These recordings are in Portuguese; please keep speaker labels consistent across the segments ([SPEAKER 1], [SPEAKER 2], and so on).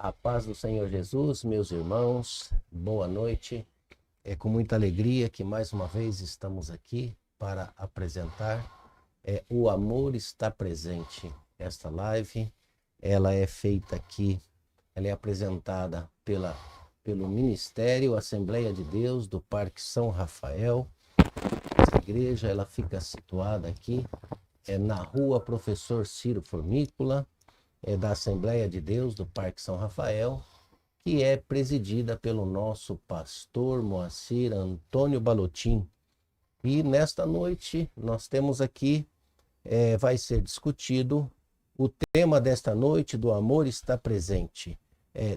[SPEAKER 1] A paz do Senhor Jesus, meus irmãos, boa noite. É com muita alegria que mais uma vez estamos aqui para apresentar O Amor Está Presente. Esta live, ela é feita aqui, ela é apresentada pelo Ministério Assembleia de Deus do Parque São Rafael. Essa igreja, ela fica situada aqui, na rua Professor Ciro Formicola, da Assembleia de Deus do Parque São Rafael, que é presidida pelo nosso pastor Moacir Antônio Balottin. E nesta noite nós temos aqui, vai ser discutido o tema desta noite do Amor Está Presente,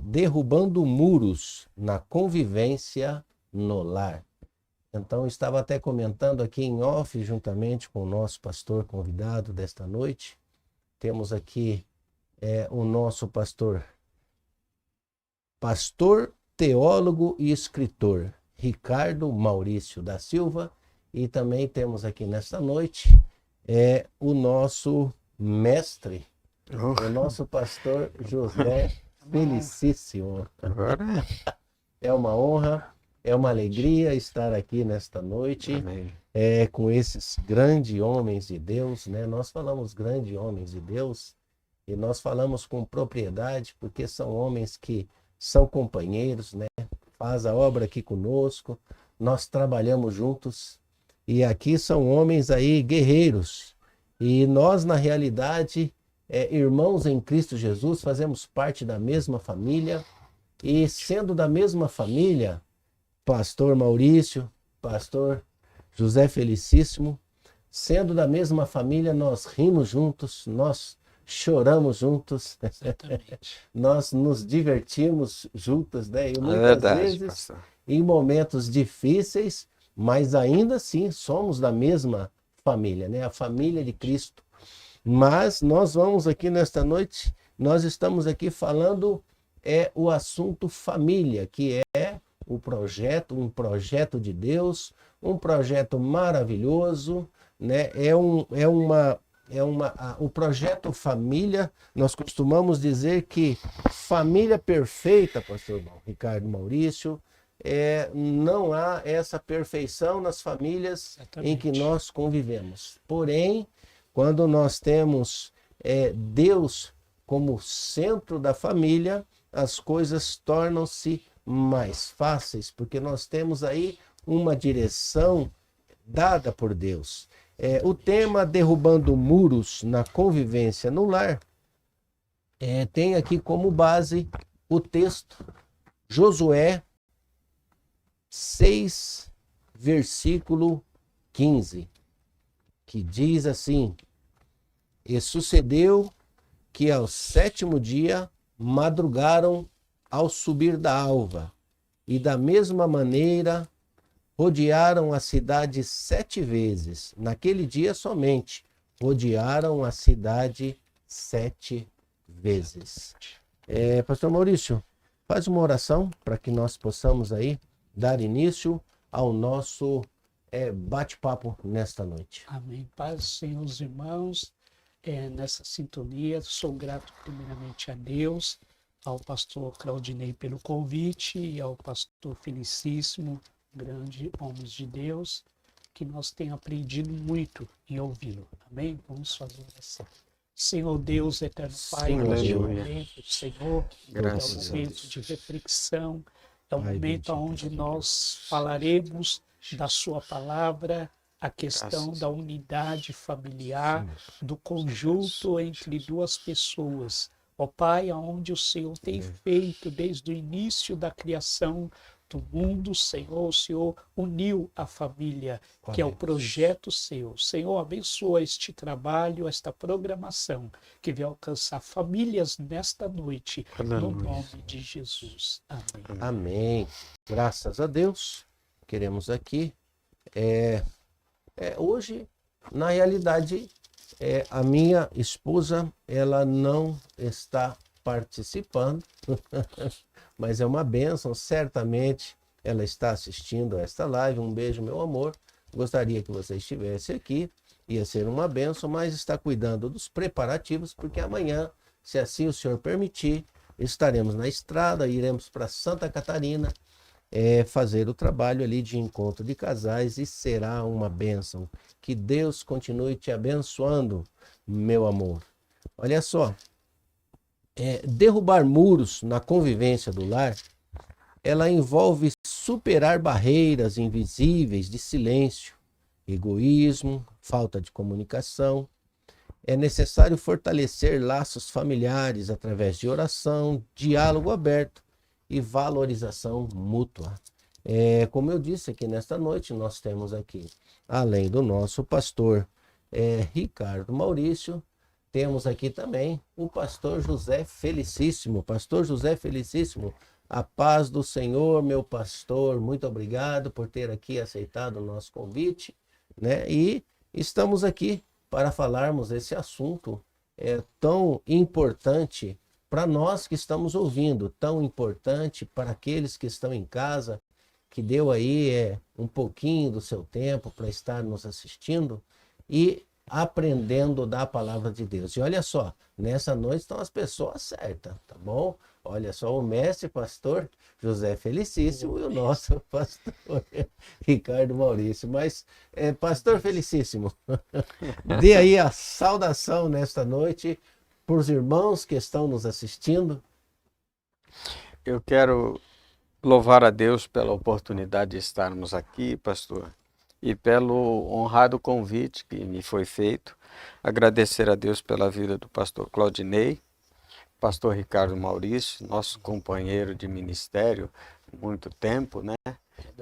[SPEAKER 1] derrubando muros na convivência no lar. Então, estava até comentando aqui em off, juntamente com o nosso pastor convidado desta noite. Temos aqui o nosso pastor, teólogo e escritor, Ricardo Maurício da Silva. E também temos aqui nesta noite o nosso mestre, o nosso pastor José Felicíssimo. É uma honra, é uma alegria estar aqui nesta noite, com esses grandes homens de Deus, né? Nós falamos grandes homens de Deus e nós falamos com propriedade porque são homens que são companheiros, né? Faz a obra aqui conosco, nós trabalhamos juntos e aqui são homens aí guerreiros e nós na realidade, irmãos em Cristo Jesus, fazemos parte da mesma família e sendo da mesma família, pastor Maurício, pastor José Felicíssimo, sendo da mesma família, nós rimos juntos, nós choramos juntos, nós nos divertimos juntos, né? E muitas vezes, pastor, em momentos difíceis, mas ainda assim somos da mesma família, né? A família de Cristo. Mas nós vamos aqui nesta noite, nós estamos aqui falando o assunto família, que é um projeto de Deus, um projeto maravilhoso, né? O projeto família, nós costumamos dizer que família perfeita, pastor Ricardo Maurício, não há essa perfeição nas famílias em que nós convivemos. Porém, quando nós temos Deus como centro da família, as coisas tornam-se mais fáceis, porque nós temos aí uma direção dada por Deus. O tema derrubando muros na convivência no lar tem aqui como base o texto Josué 6, versículo 15, que diz assim: E sucedeu que ao 7º dia madrugaram ao subir da alva, e da mesma maneira rodearam a cidade 7 vezes. Naquele dia somente rodearam a cidade 7 vezes. Pastor Maurício, faz uma oração para que nós possamos aí dar início ao nosso bate-papo nesta noite.
[SPEAKER 2] Amém. Paz, Senhor, os irmãos, nessa sintonia, sou grato primeiramente a Deus, ao pastor Claudinei pelo convite e ao pastor Felicíssimo, grande homens de Deus, que nós tenhamos aprendido muito em ouvi-lo. Amém? Vamos fazer oração. Senhor Deus, eterno Pai, neste momento, Senhor, é um momento de reflexão, é um momento onde nós falaremos da sua palavra, a questão da unidade familiar, do conjunto entre duas pessoas. Ó Pai, aonde o Senhor tem feito desde o início da criação do mundo, Senhor, o Senhor uniu a família, que é o projeto seu. Senhor, abençoa este trabalho, esta programação, que vai alcançar famílias nesta noite, no nome de Jesus. Amém.
[SPEAKER 1] Amém. Graças a Deus, queremos aqui. Hoje, na realidade, a minha esposa, ela não está participando, mas é uma bênção, certamente ela está assistindo a esta live. Um beijo, meu amor, gostaria que você estivesse aqui, ia ser uma bênção, mas está cuidando dos preparativos, porque amanhã, se assim o Senhor permitir, estaremos na estrada, iremos para Santa Catarina, fazer o trabalho ali de encontro de casais e será uma bênção. Que Deus continue te abençoando, meu amor. Olha só, derrubar muros na convivência do lar, ela envolve superar barreiras invisíveis de silêncio, egoísmo, falta de comunicação. É necessário fortalecer laços familiares através de oração, diálogo aberto e valorização mútua. Como eu disse aqui nesta noite, nós temos aqui, além do nosso pastor Ricardo Maurício, temos aqui também o pastor José Felicíssimo. Pastor José Felicíssimo, a paz do Senhor, meu pastor, muito obrigado por ter aqui aceitado o nosso convite, né? E estamos aqui para falarmos esse assunto tão importante para nós que estamos ouvindo, tão importante para aqueles que estão em casa, que deu aí um pouquinho do seu tempo para estar nos assistindo e aprendendo da palavra de Deus. E olha só, nessa noite estão as pessoas certas, tá bom? Olha só, o mestre pastor José Felicíssimo e o nosso pastor Ricardo Maurício. Mas, pastor Felicíssimo, dê aí a saudação nesta noite para os irmãos que estão nos assistindo.
[SPEAKER 3] Eu quero louvar a Deus pela oportunidade de estarmos aqui, pastor, e pelo honrado convite que me foi feito. Agradecer a Deus pela vida do pastor Claudinei, pastor Ricardo Maurício, nosso companheiro de ministério há muito tempo, né?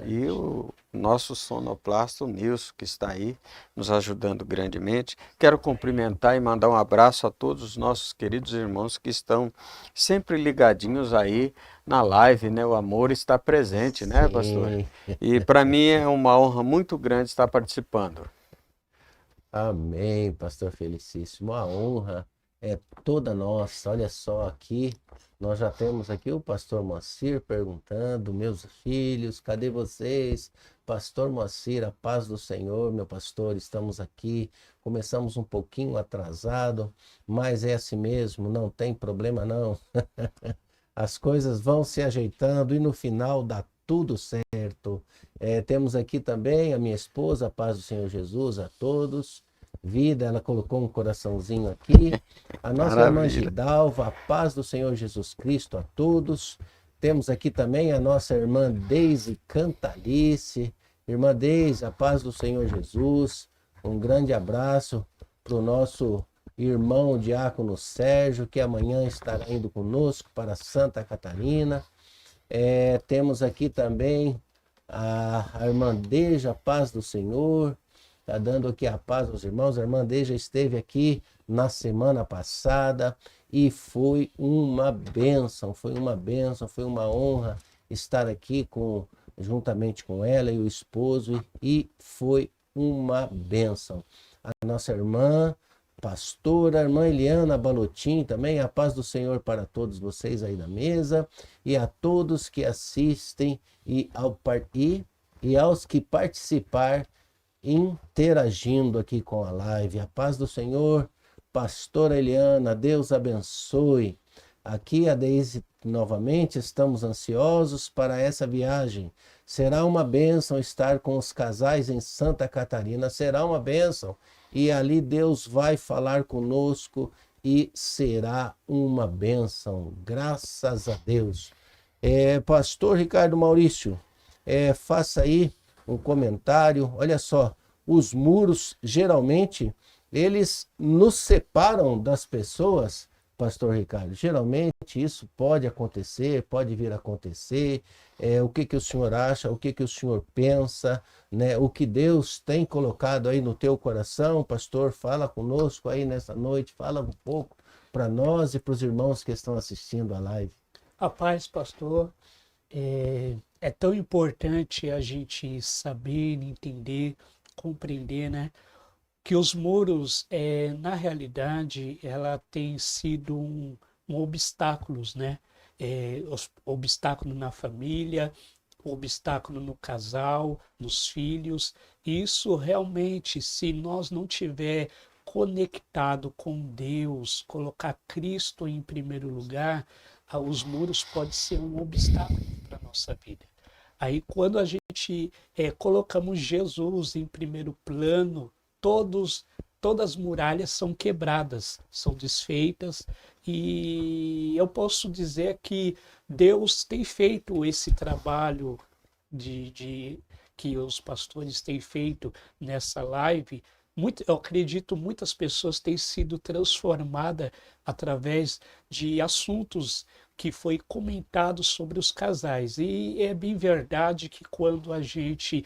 [SPEAKER 3] E o nosso sonoplasta, o Nilson, que está aí nos ajudando grandemente. Quero cumprimentar e mandar um abraço a todos os nossos queridos irmãos que estão sempre ligadinhos aí na live, né? O amor está presente, né, pastor? E para mim é uma honra muito grande estar participando.
[SPEAKER 1] Amém, pastor Felicíssimo. A honra é toda nossa. Olha só aqui, nós já temos aqui o pastor Moacir perguntando: meus filhos, cadê vocês? Pastor Moacir, a paz do Senhor, meu pastor, estamos aqui. Começamos um pouquinho atrasado, mas é assim mesmo, não tem problema não. As coisas vão se ajeitando e no final dá tudo certo. Temos aqui também a minha esposa, a paz do Senhor Jesus a todos. Vida, ela colocou um coraçãozinho aqui. A nossa irmã Gidalva, a paz do Senhor Jesus Cristo a todos. Temos aqui também a nossa irmã Deise Cantalice. Irmã Deise, a paz do Senhor Jesus. Um grande abraço para o nosso irmão diácono Sérgio, que amanhã estará indo conosco para Santa Catarina. Temos aqui também a irmã Deja, a paz do Senhor. Está dando aqui a paz aos irmãos. A irmã Deja esteve aqui na semana passada e foi uma bênção, foi uma honra estar aqui juntamente com ela e o esposo e foi uma bênção. A nossa irmã pastora, a irmã Eliana Balotin também, a paz do Senhor para todos vocês aí na mesa e a todos que assistem e aos que participar interagindo aqui com a live. A paz do Senhor, pastora Eliana, Deus abençoe. Aqui a Deise novamente, estamos ansiosos para essa viagem. Será uma bênção estar com os casais em Santa Catarina, será uma bênção. E ali Deus vai falar conosco e será uma bênção, graças a Deus. Pastor Ricardo Maurício, faça aí um comentário. Olha só, os muros geralmente eles nos separam das pessoas, pastor Ricardo. Geralmente isso pode acontecer, pode vir a acontecer. O que o senhor acha, o que o senhor pensa, né? O que Deus tem colocado aí no teu coração, pastor, fala conosco aí nessa noite, fala um pouco para nós e para os irmãos que estão assistindo a live.
[SPEAKER 2] A paz, pastor. É tão importante a gente saber, entender, compreender, né? Que os muros, na realidade, ela tem sido um obstáculo, né? Obstáculo na família, obstáculo no casal, nos filhos. Isso realmente, se nós não tiver conectado com Deus, colocar Cristo em primeiro lugar, os muros podem ser um obstáculo para a nossa vida. Aí quando a gente colocamos Jesus em primeiro plano, todas as muralhas são quebradas, são desfeitas, e eu posso dizer que Deus tem feito esse trabalho que os pastores têm feito nessa live. Eu acredito muitas pessoas têm sido transformadas através de assuntos que foi comentado sobre os casais. E é bem verdade que quando a gente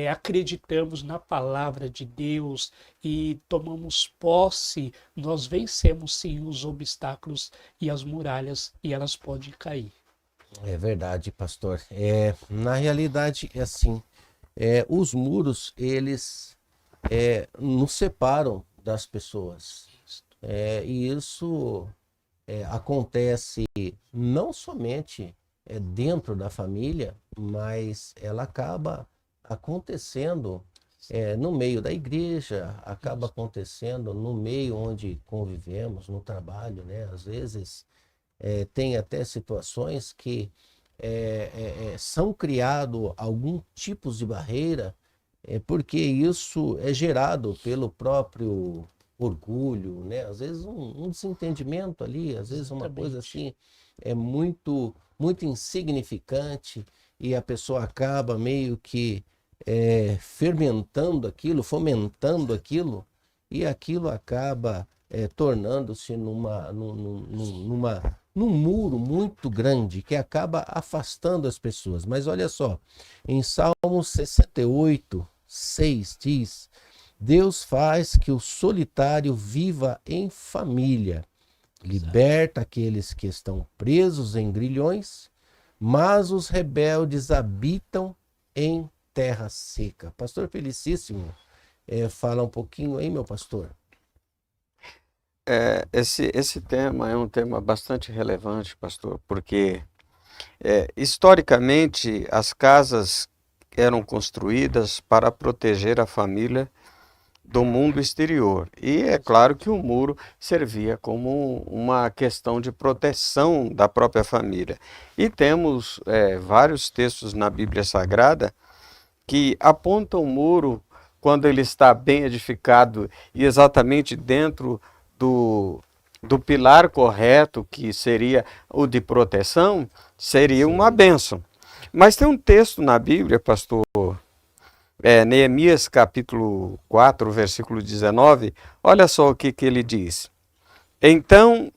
[SPEAKER 2] acreditamos na palavra de Deus e tomamos posse, nós vencemos sim os obstáculos e as muralhas, e elas podem cair.
[SPEAKER 1] É verdade, pastor. Na realidade, é assim, os muros, eles nos separam das pessoas. E isso acontece não somente dentro da família, mas ela acaba acontecendo no meio da igreja, acaba acontecendo no meio onde convivemos, no trabalho, né? Às vezes tem até situações que são criados algum tipos de barreira, porque isso é gerado pelo próprio orgulho, né? Às vezes um desentendimento ali, às vezes uma coisa assim muito insignificante, e a pessoa acaba meio que fermentando aquilo, fomentando aquilo, e aquilo acaba tornando-se num muro muito grande que acaba afastando as pessoas. Mas olha só, em Salmo 68, 6 diz: Deus faz que o solitário viva em família, liberta aqueles que estão presos em grilhões, mas os rebeldes habitam em terra seca. Pastor Felicíssimo, fala um pouquinho aí, meu pastor.
[SPEAKER 3] Esse tema é um tema bastante relevante, pastor, porque historicamente as casas eram construídas para proteger a família do mundo exterior. E é claro que o muro servia como uma questão de proteção da própria família. E temos vários textos na Bíblia Sagrada que apontam o muro, quando ele está bem edificado e exatamente dentro do pilar correto, que seria o de proteção, seria uma bênção. Mas tem um texto na Bíblia, pastor, Neemias capítulo 4, versículo 19, olha só o que ele diz. Então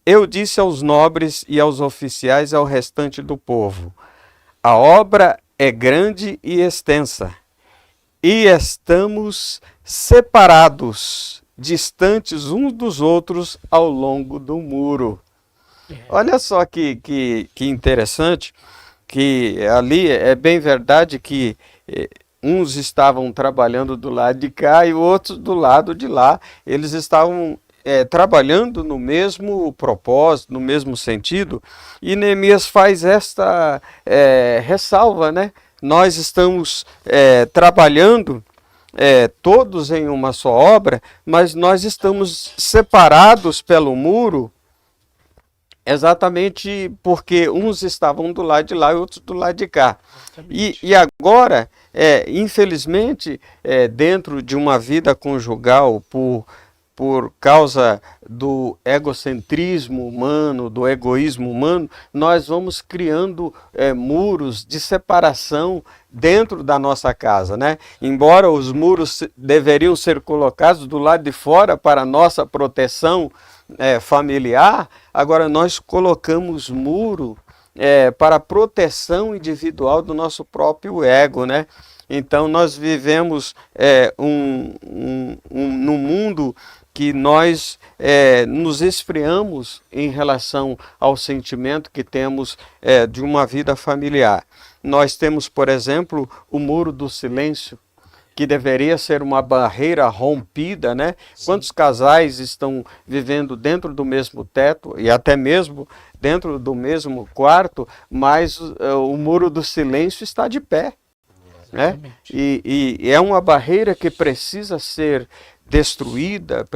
[SPEAKER 3] eu disse aos nobres e aos oficiais e ao restante do povo: a obra é grande e extensa, e estamos separados, distantes uns dos outros ao longo do muro. Olha só que interessante, que ali é bem verdade que uns estavam trabalhando do lado de cá e outros do lado de lá. Eles estavam trabalhando no mesmo propósito, no mesmo sentido, e Neemias faz esta ressalva, né? Nós estamos trabalhando todos em uma só obra, mas nós estamos separados pelo muro, exatamente porque uns estavam do lado de lá e outros do lado de cá. E agora, infelizmente, dentro de uma vida conjugal, por causa do egocentrismo humano, do egoísmo humano, nós vamos criando muros de separação dentro da nossa casa, né? Embora os muros deveriam ser colocados do lado de fora para nossa proteção familiar, agora nós colocamos muro para a proteção individual do nosso próprio ego, né? Então nós vivemos num mundo que nós nos esfriamos em relação ao sentimento que temos de uma vida familiar. Nós temos, por exemplo, o muro do silêncio, que deveria ser uma barreira rompida, né? Sim. Quantos casais estão vivendo dentro do mesmo teto e até mesmo dentro do mesmo quarto, mas o muro do silêncio está de pé. né?
[SPEAKER 2] Exatamente.
[SPEAKER 3] E é uma barreira que precisa ser destruída,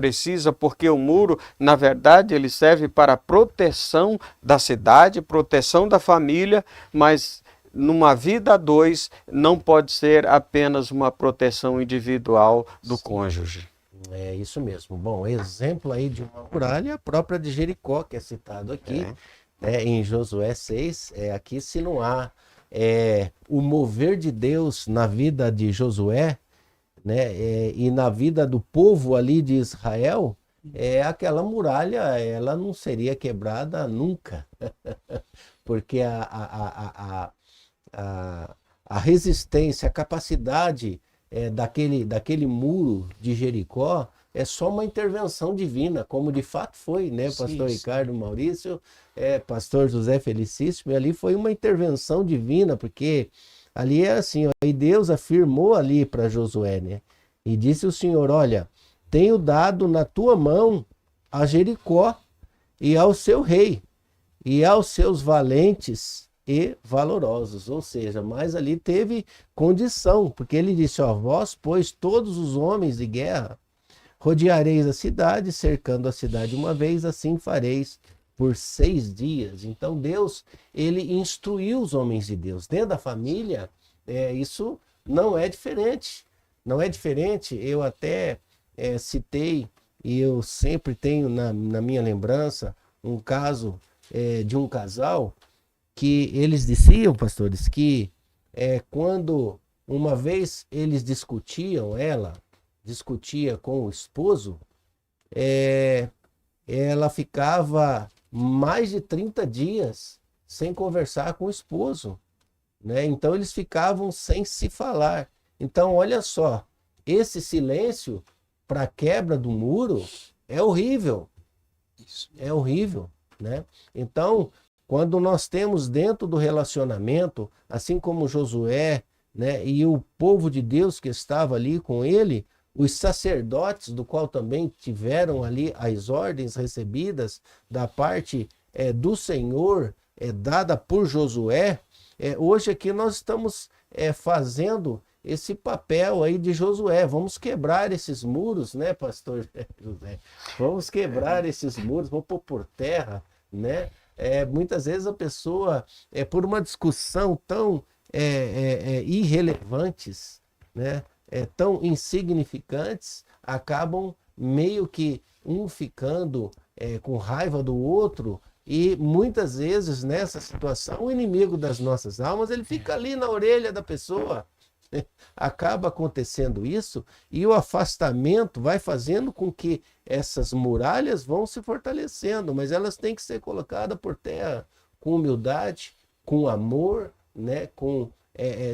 [SPEAKER 3] porque o muro, na verdade, ele serve para proteção da cidade, proteção da família, mas numa vida a dois não pode ser apenas uma proteção individual do cônjuge.
[SPEAKER 1] É isso mesmo. Bom, exemplo aí de uma muralha, a própria de Jericó, que é citado aqui, em Josué 6. Aqui, se não há o mover de Deus na vida de Josué, né, e na vida do povo ali de Israel, aquela muralha ela não seria quebrada nunca, porque a resistência, a capacidade daquele muro de Jericó é só uma intervenção divina, como de fato foi, né, pastor Ricardo Maurício, pastor José Felicíssimo, e ali foi uma intervenção divina, porque ali é assim, ó, e Deus afirmou ali para Josué, né, e disse o Senhor, olha, tenho dado na tua mão a Jericó e ao seu rei, e aos seus valentes e valorosos, ou seja, mas ali teve condição, porque ele disse, ó, vós, pois, todos os homens de guerra, rodeareis a cidade, cercando a cidade uma vez, assim fareis por 6 dias. Então Deus, ele instruiu os homens de Deus. Dentro da família, isso não é diferente, não é diferente. Eu até citei, e eu sempre tenho na minha lembrança, um caso de um casal, que eles diziam, pastores, que quando uma vez eles discutiam, ela discutia com o esposo, ela ficava mais de 30 dias sem conversar com o esposo, né? Então eles ficavam sem se falar. Então olha só, esse silêncio para a quebra do muro é horrível, é horrível, né? Então quando nós temos dentro do relacionamento, assim como Josué, né, e o povo de Deus que estava ali com ele, os sacerdotes, do qual também tiveram ali as ordens recebidas da parte do Senhor, dada por Josué, hoje aqui nós estamos fazendo esse papel aí de Josué. Vamos quebrar esses muros, né, pastor José? Vamos quebrar esses muros, vamos pôr por terra, né? Muitas vezes a pessoa, por uma discussão tão irrelevantes, né, tão insignificantes, acabam meio que um ficando com raiva do outro, e muitas vezes nessa situação o inimigo das nossas almas, ele fica ali na orelha da pessoa. Acaba acontecendo isso, e o afastamento vai fazendo com que essas muralhas vão se fortalecendo, mas elas têm que ser colocadas por terra com humildade, com amor, né?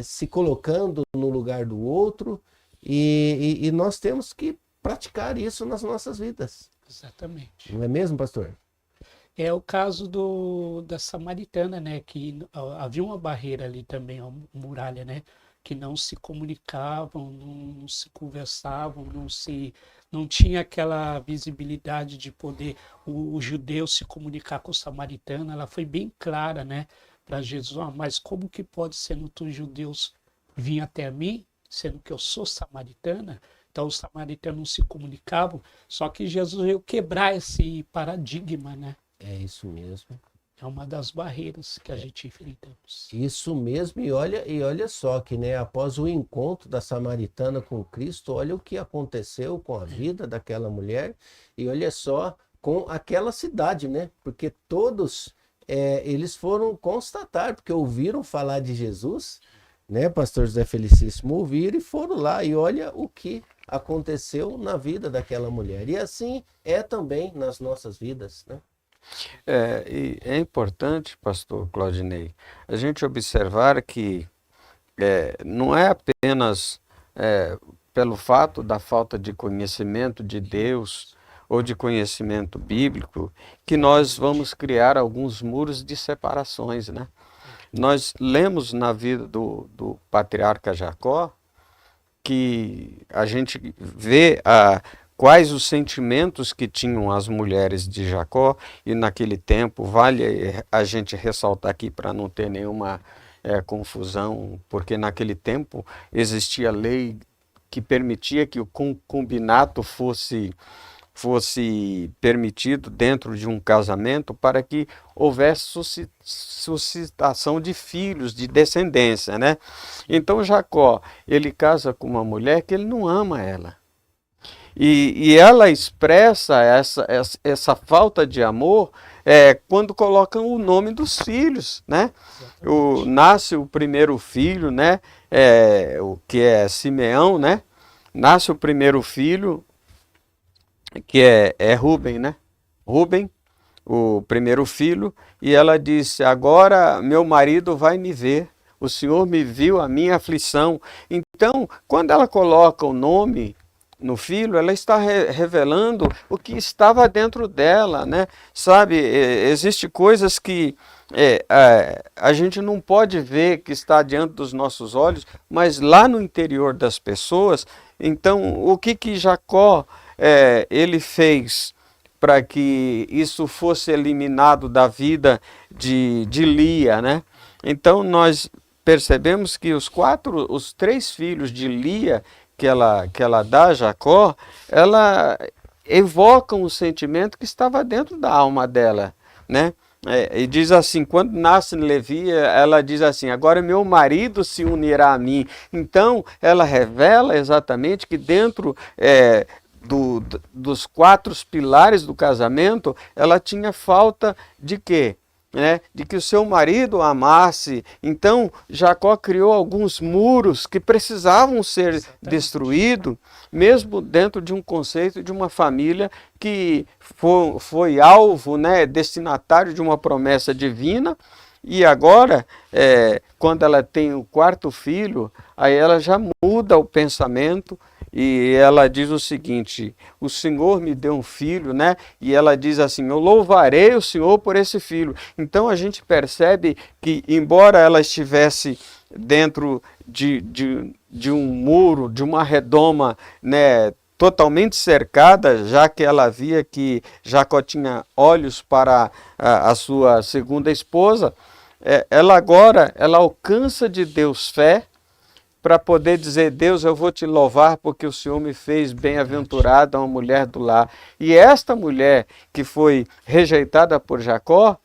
[SPEAKER 1] Se colocando no lugar do outro, e nós temos que praticar isso nas nossas vidas.
[SPEAKER 2] Exatamente.
[SPEAKER 1] Não é mesmo, pastor?
[SPEAKER 2] É o caso da Samaritana, né? Que havia uma barreira ali também, uma muralha, né? Que não se comunicavam, não se conversavam, não tinha aquela visibilidade de poder o judeu se comunicar com o samaritano. Ela foi bem clara, né, para Jesus, mas como que pode, sendo tu judeus, vir até mim, sendo que eu sou samaritana? Então os samaritanos não se comunicavam, só que Jesus veio quebrar esse paradigma, né?
[SPEAKER 1] É isso mesmo.
[SPEAKER 2] É uma das barreiras que a gente enfrentamos.
[SPEAKER 1] Isso mesmo, e olha só que, né, após o encontro da samaritana com Cristo, olha o que aconteceu com a vida daquela mulher, e olha só com aquela cidade, né? Porque todos eles foram constatar, porque ouviram falar de Jesus, né, pastor José Felicíssimo, ouviram e foram lá, e olha o que aconteceu na vida daquela mulher. E assim é também nas nossas vidas, né?
[SPEAKER 3] E é importante, pastor Claudinei, a gente observar que não é apenas pelo fato da falta de conhecimento de Deus ou de conhecimento bíblico que nós vamos criar alguns muros de separações, né? Nós lemos na vida do patriarca Jacó que a gente vê quais os sentimentos que tinham as mulheres de Jacó, e naquele tempo, vale a gente ressaltar aqui para não ter nenhuma confusão, porque naquele tempo existia lei que permitia que o concubinato fosse permitido dentro de um casamento para que houvesse suscitação de filhos, de descendência, né? Então Jacó, ele casa com uma mulher que ele não ama ela. E ela expressa essa falta de amor quando colocam o nome dos filhos, né? Nasce o primeiro filho, né? O que é Simeão, né? Nasce o primeiro filho, que é Rúben, né? Rúben, o primeiro filho, e ela disse: agora meu marido vai me ver, o Senhor me viu a minha aflição. Então, quando ela coloca o nome no filho, ela está revelando o que estava dentro dela, né? Sabe, existe coisas que a gente não pode ver que está diante dos nossos olhos, mas lá no interior das pessoas. Então, o que Jacó ele fez para que isso fosse eliminado da vida de Lia, né? Então, nós percebemos que os 3 filhos de Lia que ela dá a Jacó, ela evoca um sentimento que estava dentro da alma dela, né? E diz assim, quando nasce Levi, ela diz assim: agora meu marido se unirá a mim. Então, ela revela exatamente que dentro dos 4 pilares do casamento, ela tinha falta de quê? De que o seu marido amasse. Então Jacó criou alguns muros que precisavam ser destruídos, mesmo dentro de um conceito de uma família que foi alvo, destinatário de uma promessa divina. E agora, quando ela tem o 4º filho, aí ela já muda o pensamento. E ela diz o seguinte: o Senhor me deu um filho, né? E ela diz assim: eu louvarei o Senhor por esse filho. Então a gente percebe que, embora ela estivesse dentro de um muro, de uma redoma, né, totalmente cercada, já que ela via que Jacó tinha olhos para a sua segunda esposa, ela agora alcança de Deus fé, para poder dizer: Deus, eu vou te louvar porque o Senhor me fez bem-aventurada, uma mulher do lar. E esta mulher que foi rejeitada por Jacó,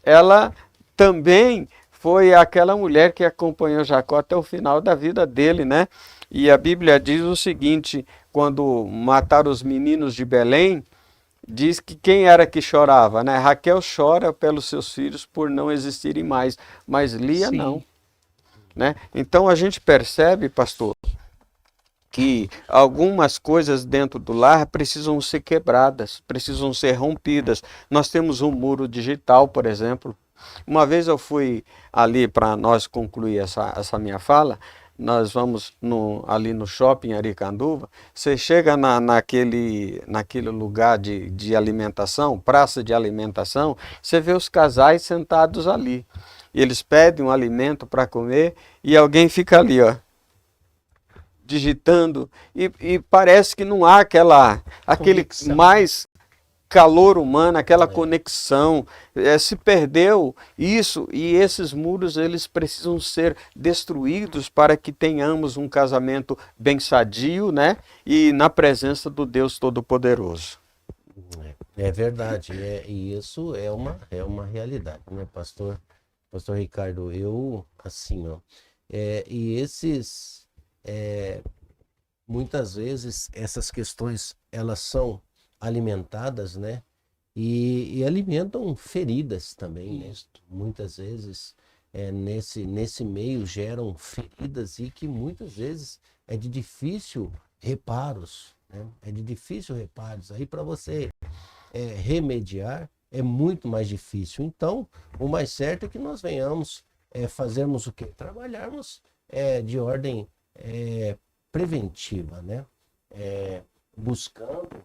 [SPEAKER 3] ela também foi aquela mulher que acompanhou Jacó até o final da vida dele, né? E a Bíblia diz o seguinte: quando mataram os meninos de Belém, diz que quem era que chorava, né? Raquel chora pelos seus filhos por não existirem mais, mas Lia não. Né? Então a gente percebe, pastor, que algumas coisas dentro do lar precisam ser quebradas, precisam ser rompidas. Nós temos um muro digital, por exemplo. Uma vez eu fui ali, para nós concluir essa minha fala, nós vamos ali no shopping Aricanduva. Você chega naquele lugar de alimentação, praça de alimentação, você vê os casais sentados ali. Eles pedem um alimento para comer e alguém fica ali, ó, digitando, e parece que não há aquele conexão, mais calor humano, aquela conexão. Se perdeu isso, e esses muros eles precisam ser destruídos para que tenhamos um casamento bem sadio, né? E na presença do Deus Todo-Poderoso.
[SPEAKER 1] É verdade, e isso é uma realidade, né, pastor Ricardo? Eu, assim, muitas vezes essas questões, elas são alimentadas, né? E alimentam feridas também, né? Muitas vezes nesse meio geram feridas e que muitas vezes é de difícil reparos, né? Aí para você remediar é muito mais difícil. Então, o mais certo é que nós venhamos fazermos o quê? Trabalharmos de ordem preventiva, né? Buscando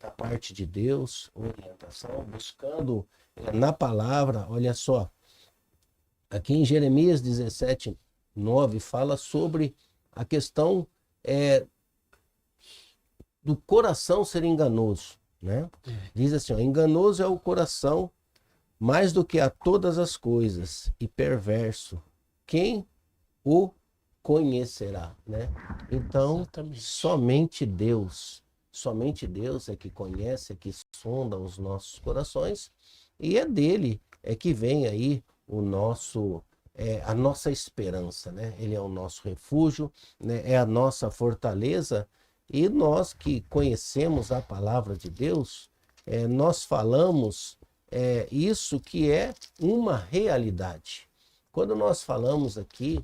[SPEAKER 1] da parte de Deus orientação, buscando na palavra. Olha só, aqui em Jeremias 17:9 fala sobre a questão do coração ser enganoso, né? Diz assim, enganoso é o coração mais do que a todas as coisas e perverso. quem o conhecerá, né? Então,
[SPEAKER 2] Exatamente.
[SPEAKER 1] somente Deus é que conhece, é que sonda os nossos corações, e é dele é que vem aí a nossa esperança, né? Ele é o nosso refúgio, né? É a nossa fortaleza, e nós que conhecemos a palavra de Deus, nós falamos isso que é uma realidade. Quando nós falamos aqui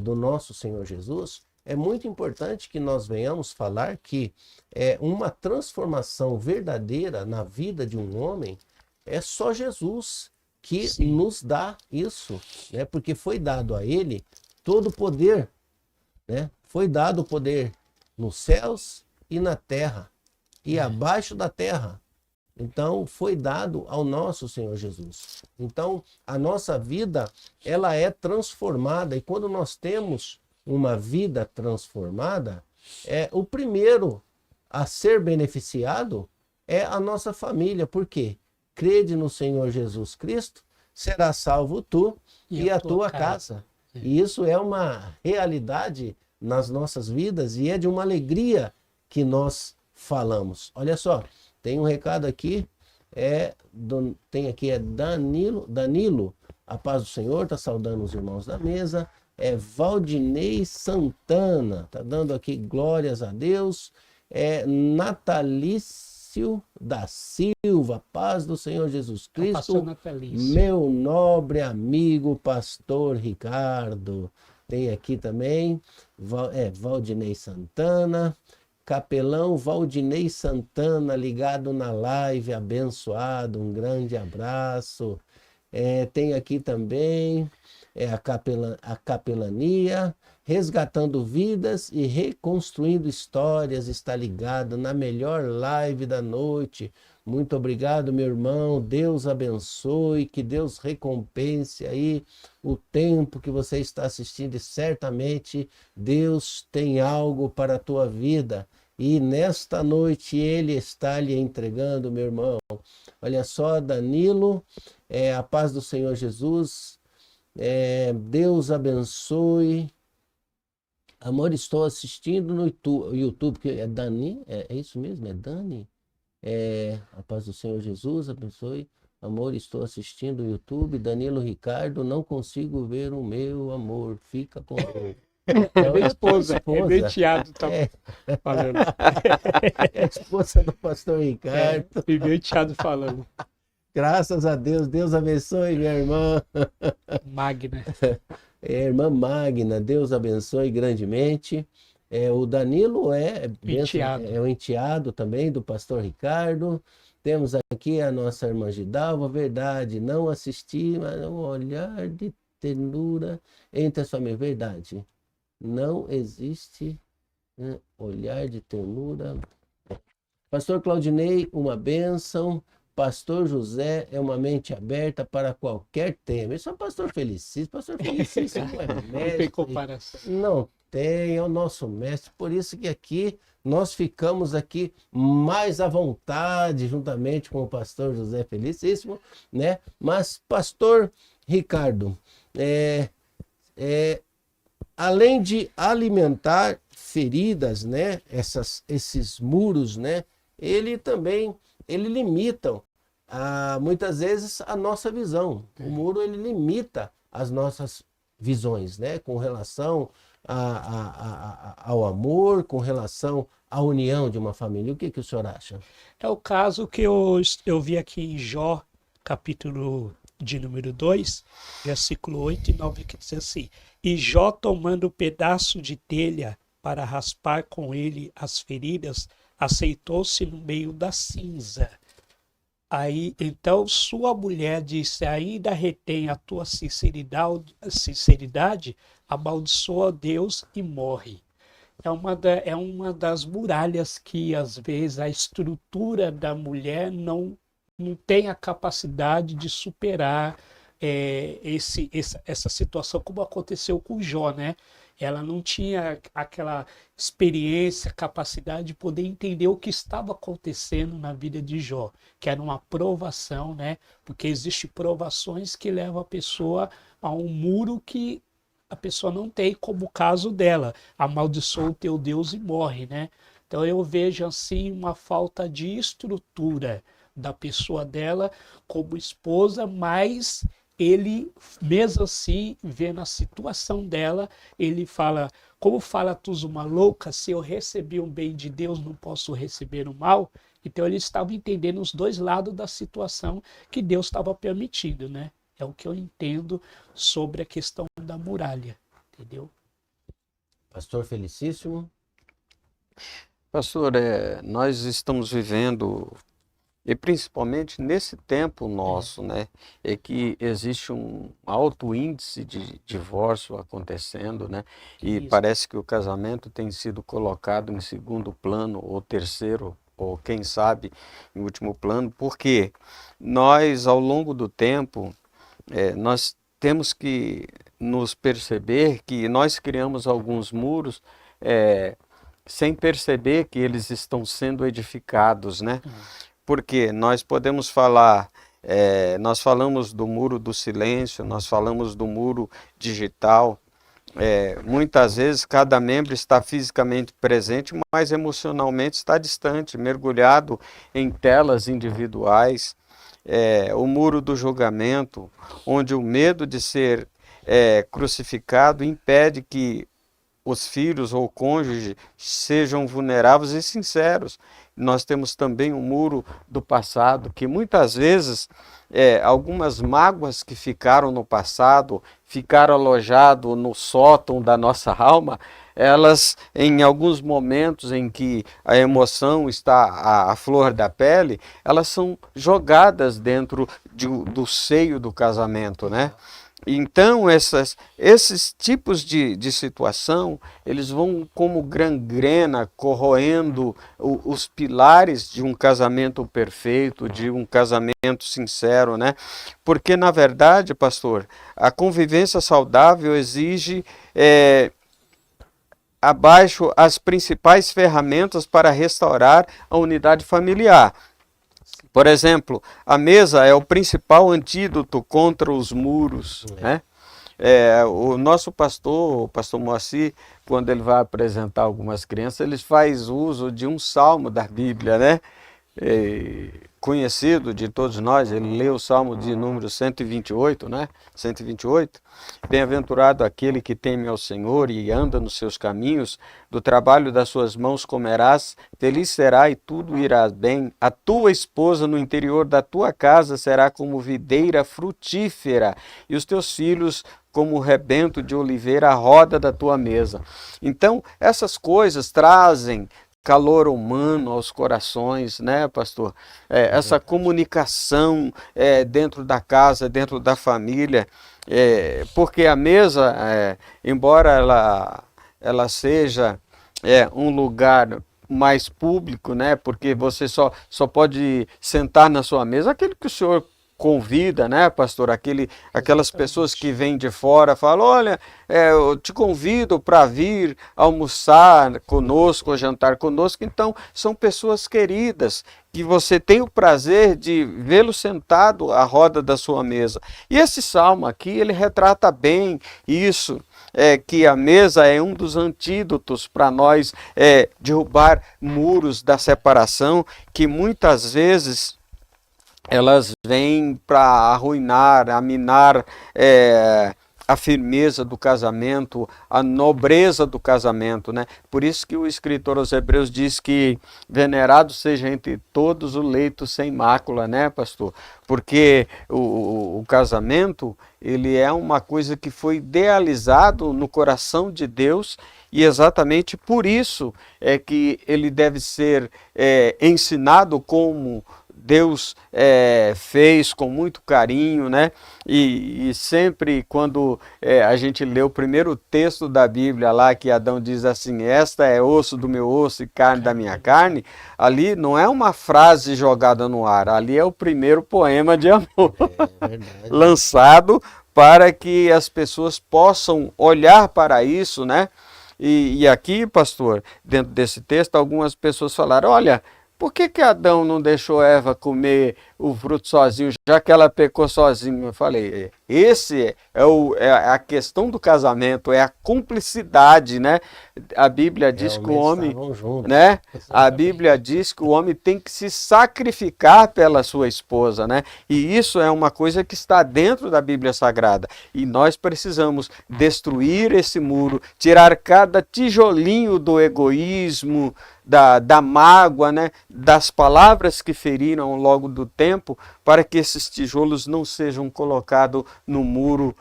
[SPEAKER 1] do nosso Senhor Jesus, é muito importante que nós venhamos falar que uma transformação verdadeira na vida de um homem é só Jesus que
[SPEAKER 2] Sim.
[SPEAKER 1] nos dá isso, né? Porque foi dado a ele todo o poder, né? Foi dado o poder nos céus e na terra e abaixo da terra. Então, foi dado ao nosso Senhor Jesus. Então, a nossa vida, ela é transformada. E quando nós temos uma vida transformada, o primeiro a ser beneficiado é a nossa família. Por quê? Crede no Senhor Jesus Cristo, será salvo tu e a tua casa. E isso é uma realidade nas nossas vidas e é de uma alegria que nós falamos. Olha só, tem um recado aqui, tem aqui Danilo, a paz do Senhor, está saudando os irmãos da mesa. Valdinei Santana, está dando aqui glórias a Deus. Natalício da Silva, paz do Senhor Jesus Cristo, meu nobre amigo pastor Ricardo. Tem aqui também, Valdinei Santana, capelão Valdinei Santana, ligado na live, abençoado, um grande abraço. Tem aqui também a capelania, resgatando vidas e reconstruindo histórias, está ligado na melhor live da noite. Muito obrigado, meu irmão, Deus abençoe, que Deus recompense aí o tempo que você está assistindo, e certamente Deus tem algo para a tua vida. E nesta noite Ele está lhe entregando, meu irmão. Olha só, Danilo, a paz do Senhor Jesus, Deus abençoe. Amor, estou assistindo no YouTube, que é Dani, é isso mesmo? É Dani? A paz do Senhor Jesus, abençoe. Amor, estou assistindo no YouTube. Danilo Ricardo, não consigo ver o meu amor, fica com Deus.
[SPEAKER 2] Então, minha esposa, meu enteado tá falando.
[SPEAKER 1] É a esposa do pastor Ricardo.
[SPEAKER 2] Meu enteado falando.
[SPEAKER 1] Graças a Deus, Deus abençoe minha irmã.
[SPEAKER 2] Magna.
[SPEAKER 1] Irmã Magna, Deus abençoe grandemente. O Danilo é o enteado também do pastor Ricardo. Temos aqui a nossa irmã Gidalva, verdade, não assisti, mas um olhar de ternura entre a sua família, verdade. Não existe olhar de ternura. Pastor Claudinei, uma bênção. Pastor José é uma mente aberta para qualquer tema. Isso é o pastor Felicíssimo. Pastor Felicíssimo não é mestre.
[SPEAKER 2] Não tem comparação.
[SPEAKER 1] Não tem, é o nosso mestre. Por isso que aqui nós ficamos aqui mais à vontade, juntamente com o pastor José Felicíssimo, né? Mas, pastor Ricardo, além de alimentar feridas, né? Esses muros, né? Ele limitam muitas vezes a nossa visão. O muro, ele limita as nossas visões, né? Com relação ao amor, com relação à união de uma família. O que o senhor acha?
[SPEAKER 2] É o caso que eu vi aqui em Jó, capítulo de número 2, versículo 8 e 9, que diz assim: e Jó, tomando pedaço de telha para raspar com ele as feridas, aceitou-se no meio da cinza. Aí, então, sua mulher disse: ainda retém a tua sinceridade, amaldiçoa Deus e morre. É uma das muralhas que, às vezes, a estrutura da mulher não tem a capacidade de superar essa situação, como aconteceu com Jó, né? Ela não tinha aquela experiência, capacidade de poder entender o que estava acontecendo na vida de Jó, que era uma provação, né? Porque existem provações que levam a pessoa a um muro que a pessoa não tem, como o caso dela, amaldiçoa o teu Deus e morre, né? Então eu vejo assim uma falta de estrutura da pessoa dela como esposa, mas ele, mesmo assim, vendo a situação dela, ele fala, como fala tu uma louca, se eu recebi um bem de Deus, não posso receber o mal. Então ele estava entendendo os dois lados da situação que Deus estava permitindo, né? É o que eu entendo sobre a questão da muralha, entendeu?
[SPEAKER 1] Pastor Felicíssimo.
[SPEAKER 3] Pastor, nós estamos vivendo, e principalmente nesse tempo nosso, né, é que existe um alto índice de divórcio acontecendo, né, e
[SPEAKER 2] Isso.
[SPEAKER 3] parece que o casamento tem sido colocado em segundo plano, ou terceiro, ou quem sabe em último plano, porque nós, ao longo do tempo, nós temos que nos perceber que nós criamos alguns muros, sem perceber que eles estão sendo edificados, né? Porque nós podemos falar, nós falamos do muro do silêncio, nós falamos do muro digital. Muitas vezes cada membro está fisicamente presente, mas emocionalmente está distante, mergulhado em telas individuais. O muro do julgamento, onde o medo de ser crucificado impede que os filhos ou cônjuges sejam vulneráveis e sinceros. Nós temos também o muro do passado, que muitas vezes algumas mágoas que ficaram no passado, ficaram alojadas no sótão da nossa alma, elas, em alguns momentos em que a emoção está à flor da pele, elas são jogadas dentro do seio do casamento, né? Então, esses tipos de situação, eles vão como gangrena, corroendo os pilares de um casamento perfeito, de um casamento sincero, né? Porque, na verdade, pastor, a convivência saudável exige abaixo as principais ferramentas para restaurar a unidade familiar. Por exemplo, a mesa é o principal antídoto contra os muros, né? O nosso pastor, o pastor Moacir, quando ele vai apresentar algumas crianças, ele faz uso de um salmo da Bíblia, né? Conhecido de todos nós, ele lê o salmo de número 128, né? 128. Bem-aventurado aquele que teme ao Senhor e anda nos seus caminhos, do trabalho das suas mãos comerás, feliz será e tudo irá bem. A tua esposa no interior da tua casa será como videira frutífera, e os teus filhos como rebento de oliveira à roda da tua mesa. Então, essas coisas trazem calor humano aos corações, né, pastor? Essa comunicação dentro da casa, dentro da família, porque a mesa, embora ela seja um lugar mais público, né, porque você só pode sentar na sua mesa aquele que o senhor convida, né, pastor? Aquelas pessoas que vêm de fora falam, olha, eu te convido para vir almoçar conosco, ou jantar conosco. Então, são pessoas queridas, que você tem o prazer de vê-lo sentado à roda da sua mesa. E esse salmo aqui, ele retrata bem isso, que a mesa é um dos antídotos para nós derrubar muros da separação, que muitas vezes elas vêm para arruinar, a minar a firmeza do casamento, a nobreza do casamento, né? Por isso que o escritor aos Hebreus diz que venerado seja entre todos o leito sem mácula, né, pastor? Porque o casamento, ele é uma coisa que foi idealizado no coração de Deus, e exatamente por isso é que ele deve ser ensinado como Deus fez, com muito carinho, né? E sempre quando a gente lê o primeiro texto da Bíblia lá, que Adão diz assim, esta é osso do meu osso e carne da minha carne, ali não é uma frase jogada no ar, ali é o primeiro poema de amor lançado para que as pessoas possam olhar para isso, né? E aqui, pastor, dentro desse texto, algumas pessoas falaram, olha, por que Adão não deixou Eva comer o fruto sozinho, já que ela pecou sozinha? Eu falei, Esse é a questão do casamento, é a cumplicidade, né? A Bíblia diz que o homem, né? A Bíblia diz que o homem tem que se sacrificar pela sua esposa, né? E isso é uma coisa que está dentro da Bíblia Sagrada. E nós precisamos destruir esse muro, tirar cada tijolinho do egoísmo, da mágoa, né? Das palavras que feriram ao longo do tempo, para que esses tijolos não sejam colocados no muro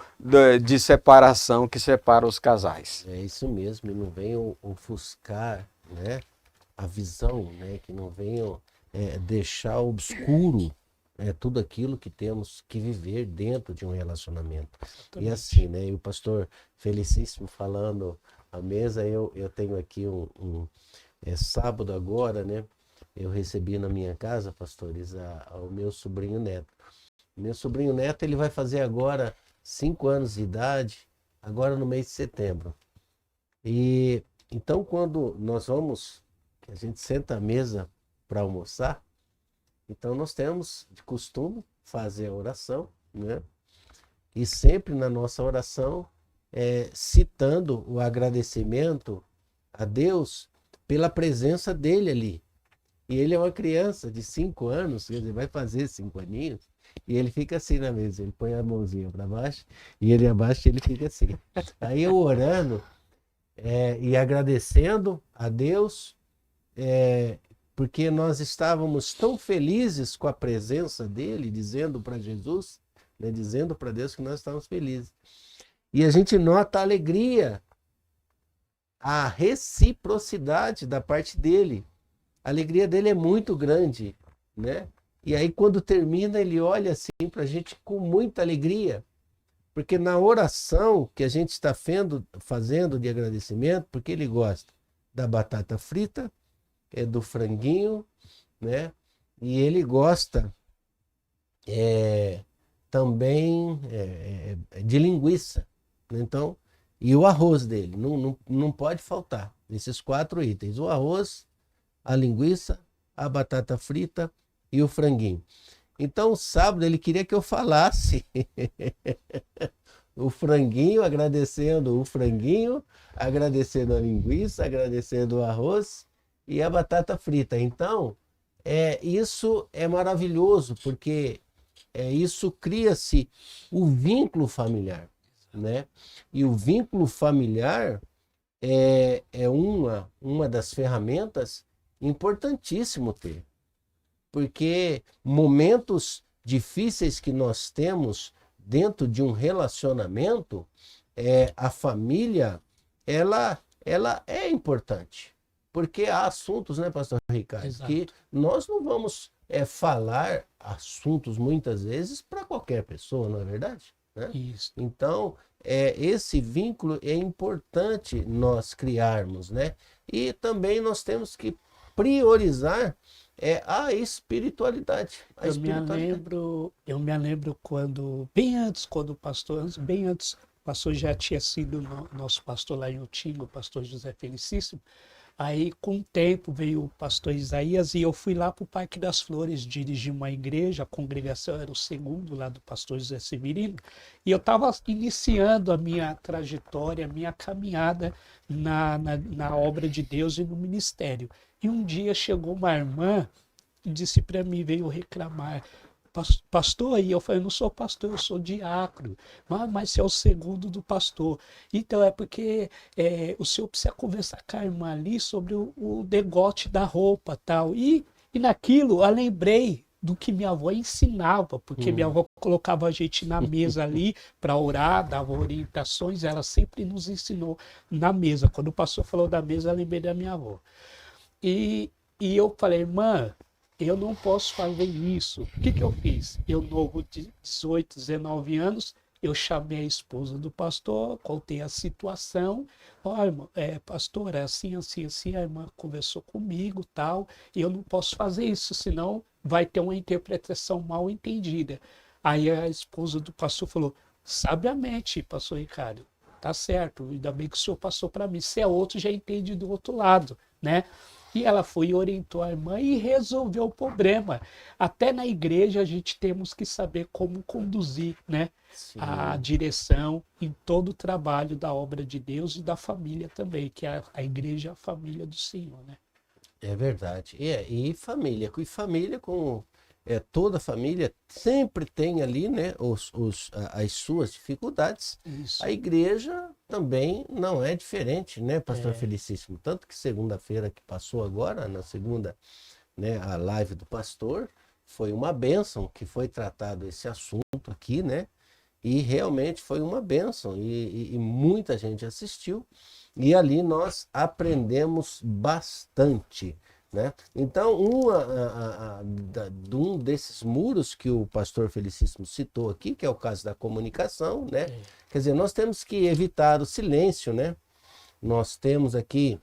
[SPEAKER 3] de separação que separa os casais.
[SPEAKER 1] É isso mesmo, e não venham ofuscar, né, a visão, né, que não venham deixar obscuro tudo aquilo que temos que viver dentro de um relacionamento. Exatamente. E assim, né, e o pastor Felicíssimo falando à mesa, eu tenho aqui sábado agora, né, eu recebi na minha casa, pastores, o meu sobrinho neto. Meu sobrinho neto, ele vai fazer agora 5 anos de idade, agora no mês de setembro. E então quando nós vamos, a gente senta à mesa para almoçar, então nós temos de costume fazer a oração, né? E sempre na nossa oração, citando o agradecimento a Deus pela presença dele ali. E ele é uma criança de 5 anos, quer dizer, vai fazer 5 aninhos, e ele fica assim na mesa, ele põe a mãozinha para baixo, e ele abaixa e ele fica assim. Aí eu orando e agradecendo a Deus, porque nós estávamos tão felizes com a presença dele, dizendo para Jesus, né, dizendo para Deus que nós estávamos felizes. E a gente nota a alegria, a reciprocidade da parte dele. A alegria dele é muito grande, né? E aí quando termina ele olha assim para a gente com muita alegria, porque na oração que a gente está fazendo de agradecimento, porque ele gosta da batata frita, do franguinho, né? E ele gosta também de linguiça, né? Então, e o arroz dele, não pode faltar esses 4 itens: o arroz, a linguiça, a batata frita e o franguinho. Então, sábado ele queria que eu falasse o franguinho, agradecendo o franguinho, agradecendo a linguiça, agradecendo o arroz e a batata frita. Então, isso é maravilhoso, porque isso cria-se o vínculo familiar, né? E o vínculo familiar é uma das ferramentas importantíssimo ter, porque momentos difíceis que nós temos dentro de um relacionamento, a família, ela é importante, porque há assuntos, né, pastor Ricardo, exato, que nós não vamos falar assuntos muitas vezes para qualquer pessoa, não é verdade? Né? Isso. Então, esse vínculo é importante nós criarmos, né? E também nós temos que priorizar a espiritualidade.
[SPEAKER 2] Eu me lembro quando, bem antes o pastor já tinha sido nosso pastor lá em Utinga, o pastor José Felicíssimo. Aí, com o tempo, veio o pastor Isaías e eu fui lá para o Parque das Flores dirigir uma igreja, a congregação era o segundo lá do pastor José Severino, e eu estava iniciando a minha trajetória, a minha caminhada na obra de Deus e no ministério. E um dia chegou uma irmã e disse para mim, veio reclamar: pastor, aí eu falei, eu não sou pastor, eu sou diácono, mas você é o segundo do pastor. Então é porque o senhor precisa conversar com a irmã ali sobre o degote da roupa tal. E naquilo eu lembrei do que minha avó ensinava, porque minha avó colocava a gente na mesa ali para orar, dava orientações, ela sempre nos ensinou na mesa. Quando o pastor falou da mesa, eu lembrei da minha avó. E eu falei, irmã, eu não posso fazer isso. O que eu fiz? Eu, novo de 18, 19 anos, eu chamei a esposa do pastor, contei a situação. Ó, irmã, pastor, é assim, assim, assim. A irmã conversou comigo, tal, e eu não posso fazer isso, senão vai ter uma interpretação mal entendida. Aí a esposa do pastor falou, sabiamente, pastor Ricardo, tá certo, ainda bem que o senhor passou para mim. Se é outro, já entende do outro lado, né? E ela foi e orientou a irmã e resolveu o problema. Até na igreja a gente temos que saber como conduzir, né, a
[SPEAKER 1] Sim.
[SPEAKER 2] direção em todo o trabalho da obra de Deus e da família também, que a igreja é a família do Senhor, né?
[SPEAKER 1] É verdade. E família. E família com toda família sempre tem ali, né, as suas dificuldades.
[SPEAKER 2] Isso.
[SPEAKER 1] A igreja também não é diferente, né, Pastor
[SPEAKER 2] É.
[SPEAKER 1] Felicíssimo? Tanto que segunda-feira que passou agora, na segunda, né, a live do pastor, foi uma bênção que foi tratado esse assunto aqui, né? E realmente foi uma bênção e muita gente assistiu e ali nós aprendemos bastante, né? Então, um desses muros que o pastor Felicíssimo citou aqui, que é o caso da comunicação, né?
[SPEAKER 2] É.
[SPEAKER 1] Quer dizer, nós temos que evitar o silêncio, né? Nós temos aqui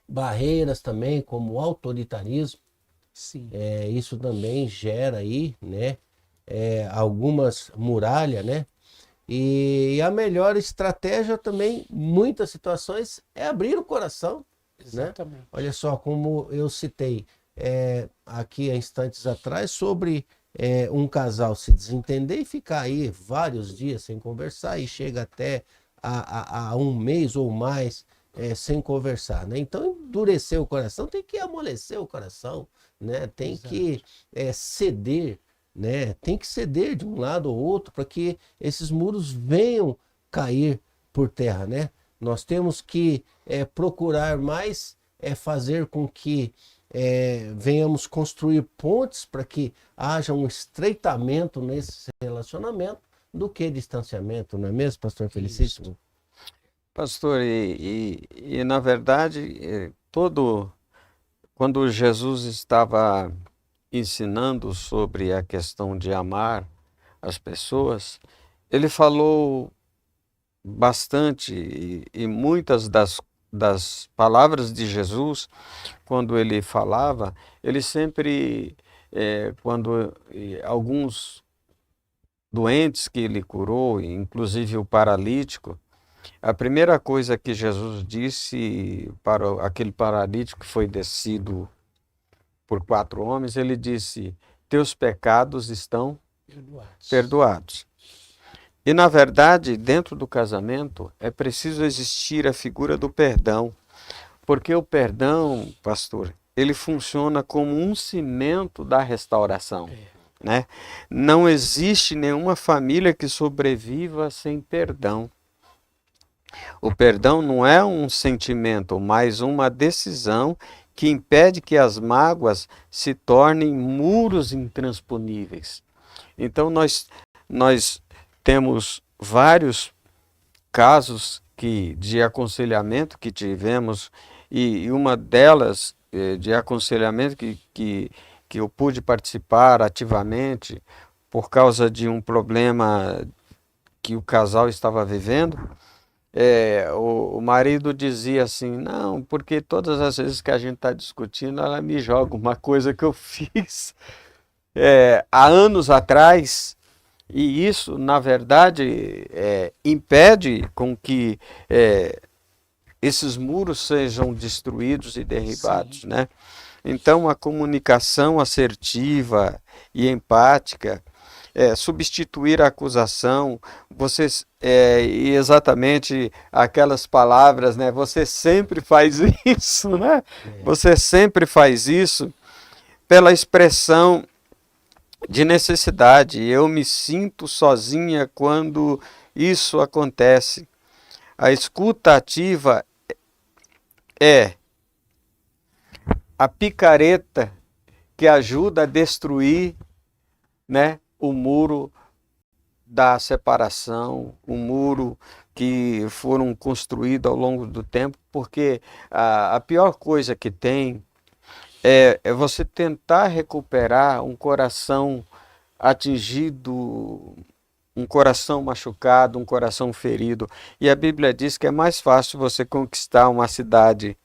[SPEAKER 1] barreiras também, como o autoritarismo.
[SPEAKER 2] Sim.
[SPEAKER 1] Isso também gera aí, né, algumas muralhas, né? E a melhor estratégia também, muitas situações, é abrir o coração, né?
[SPEAKER 2] Exatamente.
[SPEAKER 1] Olha só como eu citei aqui há instantes atrás sobre um casal se desentender e ficar aí vários dias sem conversar e chega até a um mês ou mais sem conversar, né? Então endurecer o coração tem que amolecer o coração, né? Tem
[SPEAKER 2] Exato.
[SPEAKER 1] que ceder, né? Tem que ceder de um lado ou outro para que esses muros venham cair por terra, né? Nós temos que procurar mais fazer com que venhamos construir pontes para que haja um estreitamento nesse relacionamento do que distanciamento, não é mesmo, pastor Felicíssimo?
[SPEAKER 3] Pastor, e na verdade, quando Jesus estava ensinando sobre a questão de amar as pessoas, ele falou bastante e muitas das palavras de Jesus, quando ele falava, ele sempre, quando alguns doentes que ele curou, inclusive o paralítico, a primeira coisa que Jesus disse para aquele paralítico que foi descido por 4 homens, ele disse: teus pecados estão perdoados. E na verdade, dentro do casamento, é preciso existir a figura do perdão, porque o perdão, pastor, ele funciona como um cimento da restauração, né? Não existe nenhuma família que sobreviva sem perdão. O perdão não é um sentimento, mas uma decisão que impede que as mágoas se tornem muros intransponíveis. Então nós temos vários casos de aconselhamento que tivemos e uma delas de aconselhamento que eu pude participar ativamente por causa de um problema que o casal estava vivendo. O marido dizia assim: não, porque todas as vezes que a gente está discutindo, ela me joga uma coisa que eu fiz há anos atrás, e isso, na verdade, impede com que esses muros sejam destruídos e derribados, né? Então, a comunicação assertiva e empática, substituir a acusação, e exatamente aquelas palavras, né? Você sempre faz isso, né? Você sempre faz isso pela expressão de necessidade. Eu me sinto sozinha quando isso acontece. A escuta ativa é a picareta que ajuda a destruir, né, o muro da separação, o muro que foram construídos ao longo do tempo, porque a pior coisa que tem é você tentar recuperar um coração atingido, um coração machucado, um coração ferido. E a Bíblia diz que é mais fácil você conquistar uma cidade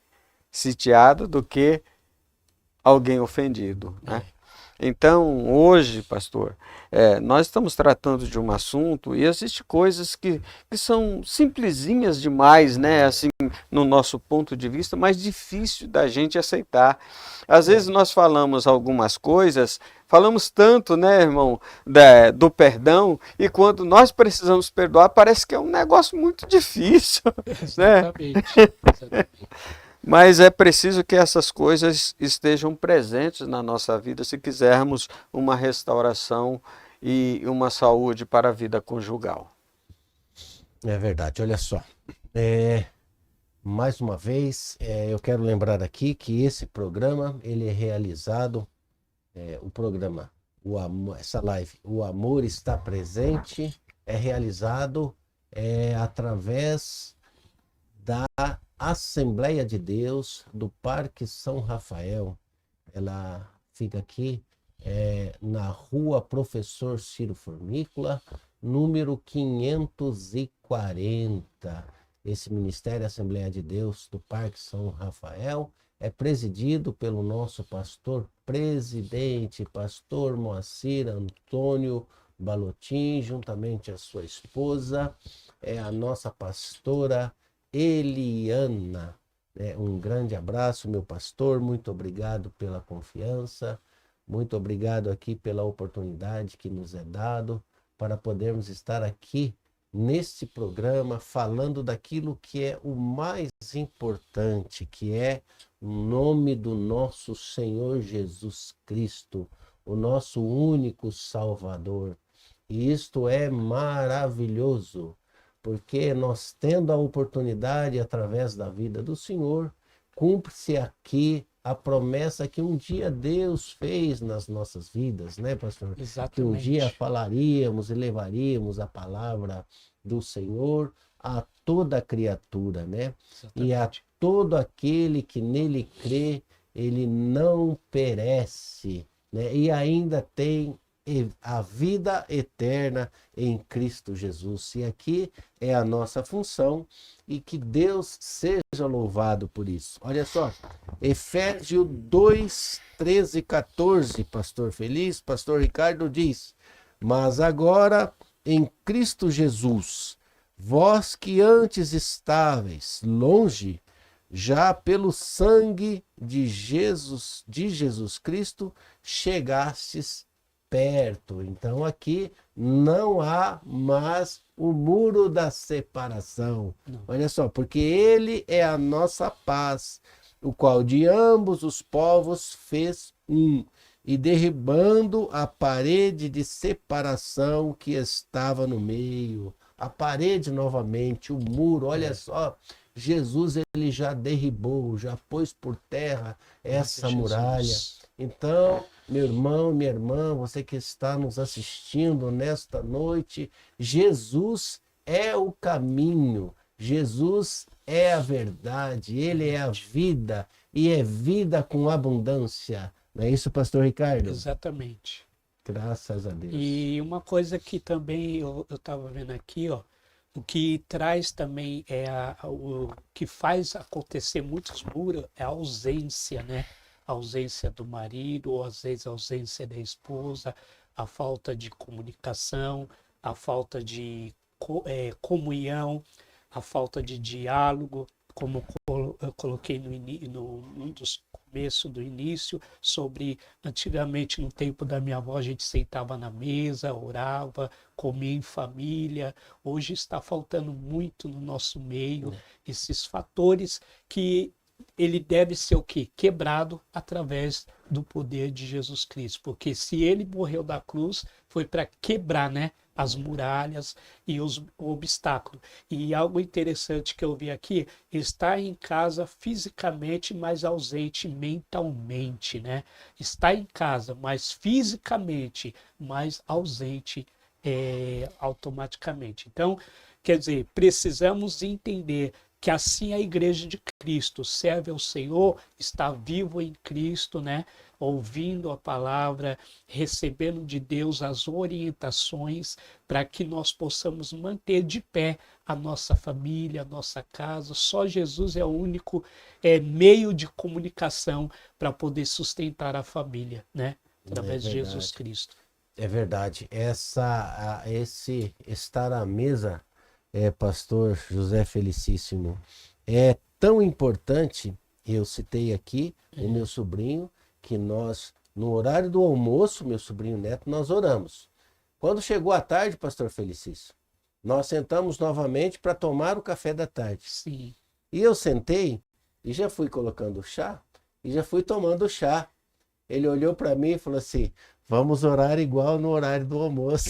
[SPEAKER 3] sitiada do que alguém ofendido, né? Então, hoje, pastor, nós estamos tratando de um assunto e existem coisas que são simplesinhas demais, né? Assim, no nosso ponto de vista, mas difícil da gente aceitar. Às vezes nós falamos algumas coisas, falamos tanto, né, irmão, do perdão, e quando nós precisamos perdoar, parece que é um negócio muito difícil, né?
[SPEAKER 2] Exatamente.
[SPEAKER 3] Mas é preciso que essas coisas estejam presentes na nossa vida se quisermos uma restauração e uma saúde para a vida conjugal.
[SPEAKER 1] É verdade, olha só. Mais uma vez, eu quero lembrar aqui que esse programa, ele é realizado, o programa, essa live, O Amor Está Presente, é realizado através da Assembleia de Deus do Parque São Rafael. Ela fica aqui na rua Professor Ciro Fornícola, número 540. Esse Ministério Assembleia de Deus do Parque São Rafael é presidido pelo nosso pastor presidente, pastor Moacir Antônio Balotin, juntamente a sua esposa, a nossa pastora Eliana. Um grande abraço, meu pastor, muito obrigado pela confiança, muito obrigado aqui pela oportunidade que nos é dado para podermos estar aqui neste programa falando daquilo que é o mais importante, que é o nome do nosso Senhor Jesus Cristo, o nosso único Salvador. E isto é maravilhoso, porque nós tendo a oportunidade através da vida do Senhor, cumpre-se aqui a promessa que um dia Deus fez nas nossas vidas, né, pastor?
[SPEAKER 2] Exatamente.
[SPEAKER 1] Que um dia falaríamos e levaríamos a palavra do Senhor a toda criatura, né? Exatamente. E a todo aquele que nele crê, ele não perece, né? E ainda tem a vida eterna em Cristo Jesus. E aqui é a nossa função, e que Deus seja louvado por isso. Olha só, Efésios 2, 13 e 14, pastor Feliz, pastor Ricardo diz: mas agora em Cristo Jesus, vós que antes estáveis longe, já pelo sangue de Jesus Cristo, chegastes perto. Então aqui não há mais o muro da separação. Não. Olha só, porque ele é a nossa paz, o qual de ambos os povos fez um, e derribando a parede de separação que estava no meio. A parede novamente, o muro, olha só, Jesus ele já derribou, já pôs por terra essa muralha. Então, meu irmão, minha irmã, você que está nos assistindo nesta noite, Jesus é o caminho, Jesus é a verdade, ele é a vida, e é vida com abundância. Não é isso, pastor Ricardo?
[SPEAKER 2] Exatamente.
[SPEAKER 1] Graças a Deus.
[SPEAKER 2] E uma coisa que também eu estava vendo aqui, ó, o que traz também o que faz acontecer muitos muros é a ausência, né? A ausência do marido, ou às vezes a ausência da esposa, a falta de comunicação, a falta de comunhão, a falta de diálogo, como eu coloquei num dos começos do início, sobre antigamente no tempo da minha avó a gente sentava na mesa, orava, comia em família. Hoje está faltando muito no nosso meio esses fatores que ele deve ser o quê? Quebrado através do poder de Jesus Cristo. Porque se ele morreu da cruz, foi para quebrar, né, as muralhas e o obstáculo. E algo interessante que eu vi aqui, está em casa fisicamente, mas ausente mentalmente, né? Está em casa, mas fisicamente, mas ausente automaticamente. Então, quer dizer, precisamos entender que assim a igreja de Cristo serve ao Senhor, está vivo em Cristo, né? Ouvindo a palavra, recebendo de Deus as orientações para que nós possamos manter de pé a nossa família, a nossa casa. Só Jesus é o único meio de comunicação para poder sustentar a família, né? através de Jesus Cristo.
[SPEAKER 1] É verdade. Esse estar à mesa, pastor José Felicíssimo, é tão importante. Eu citei aqui o meu sobrinho, que nós, no horário do almoço, meu sobrinho Neto, nós oramos. Quando chegou a tarde, pastor Felicíssimo, nós sentamos novamente para tomar o café da tarde.
[SPEAKER 2] Sim.
[SPEAKER 1] E eu sentei e já fui colocando o chá e já fui tomando o chá. Ele olhou para mim e falou assim: vamos orar igual no horário do almoço.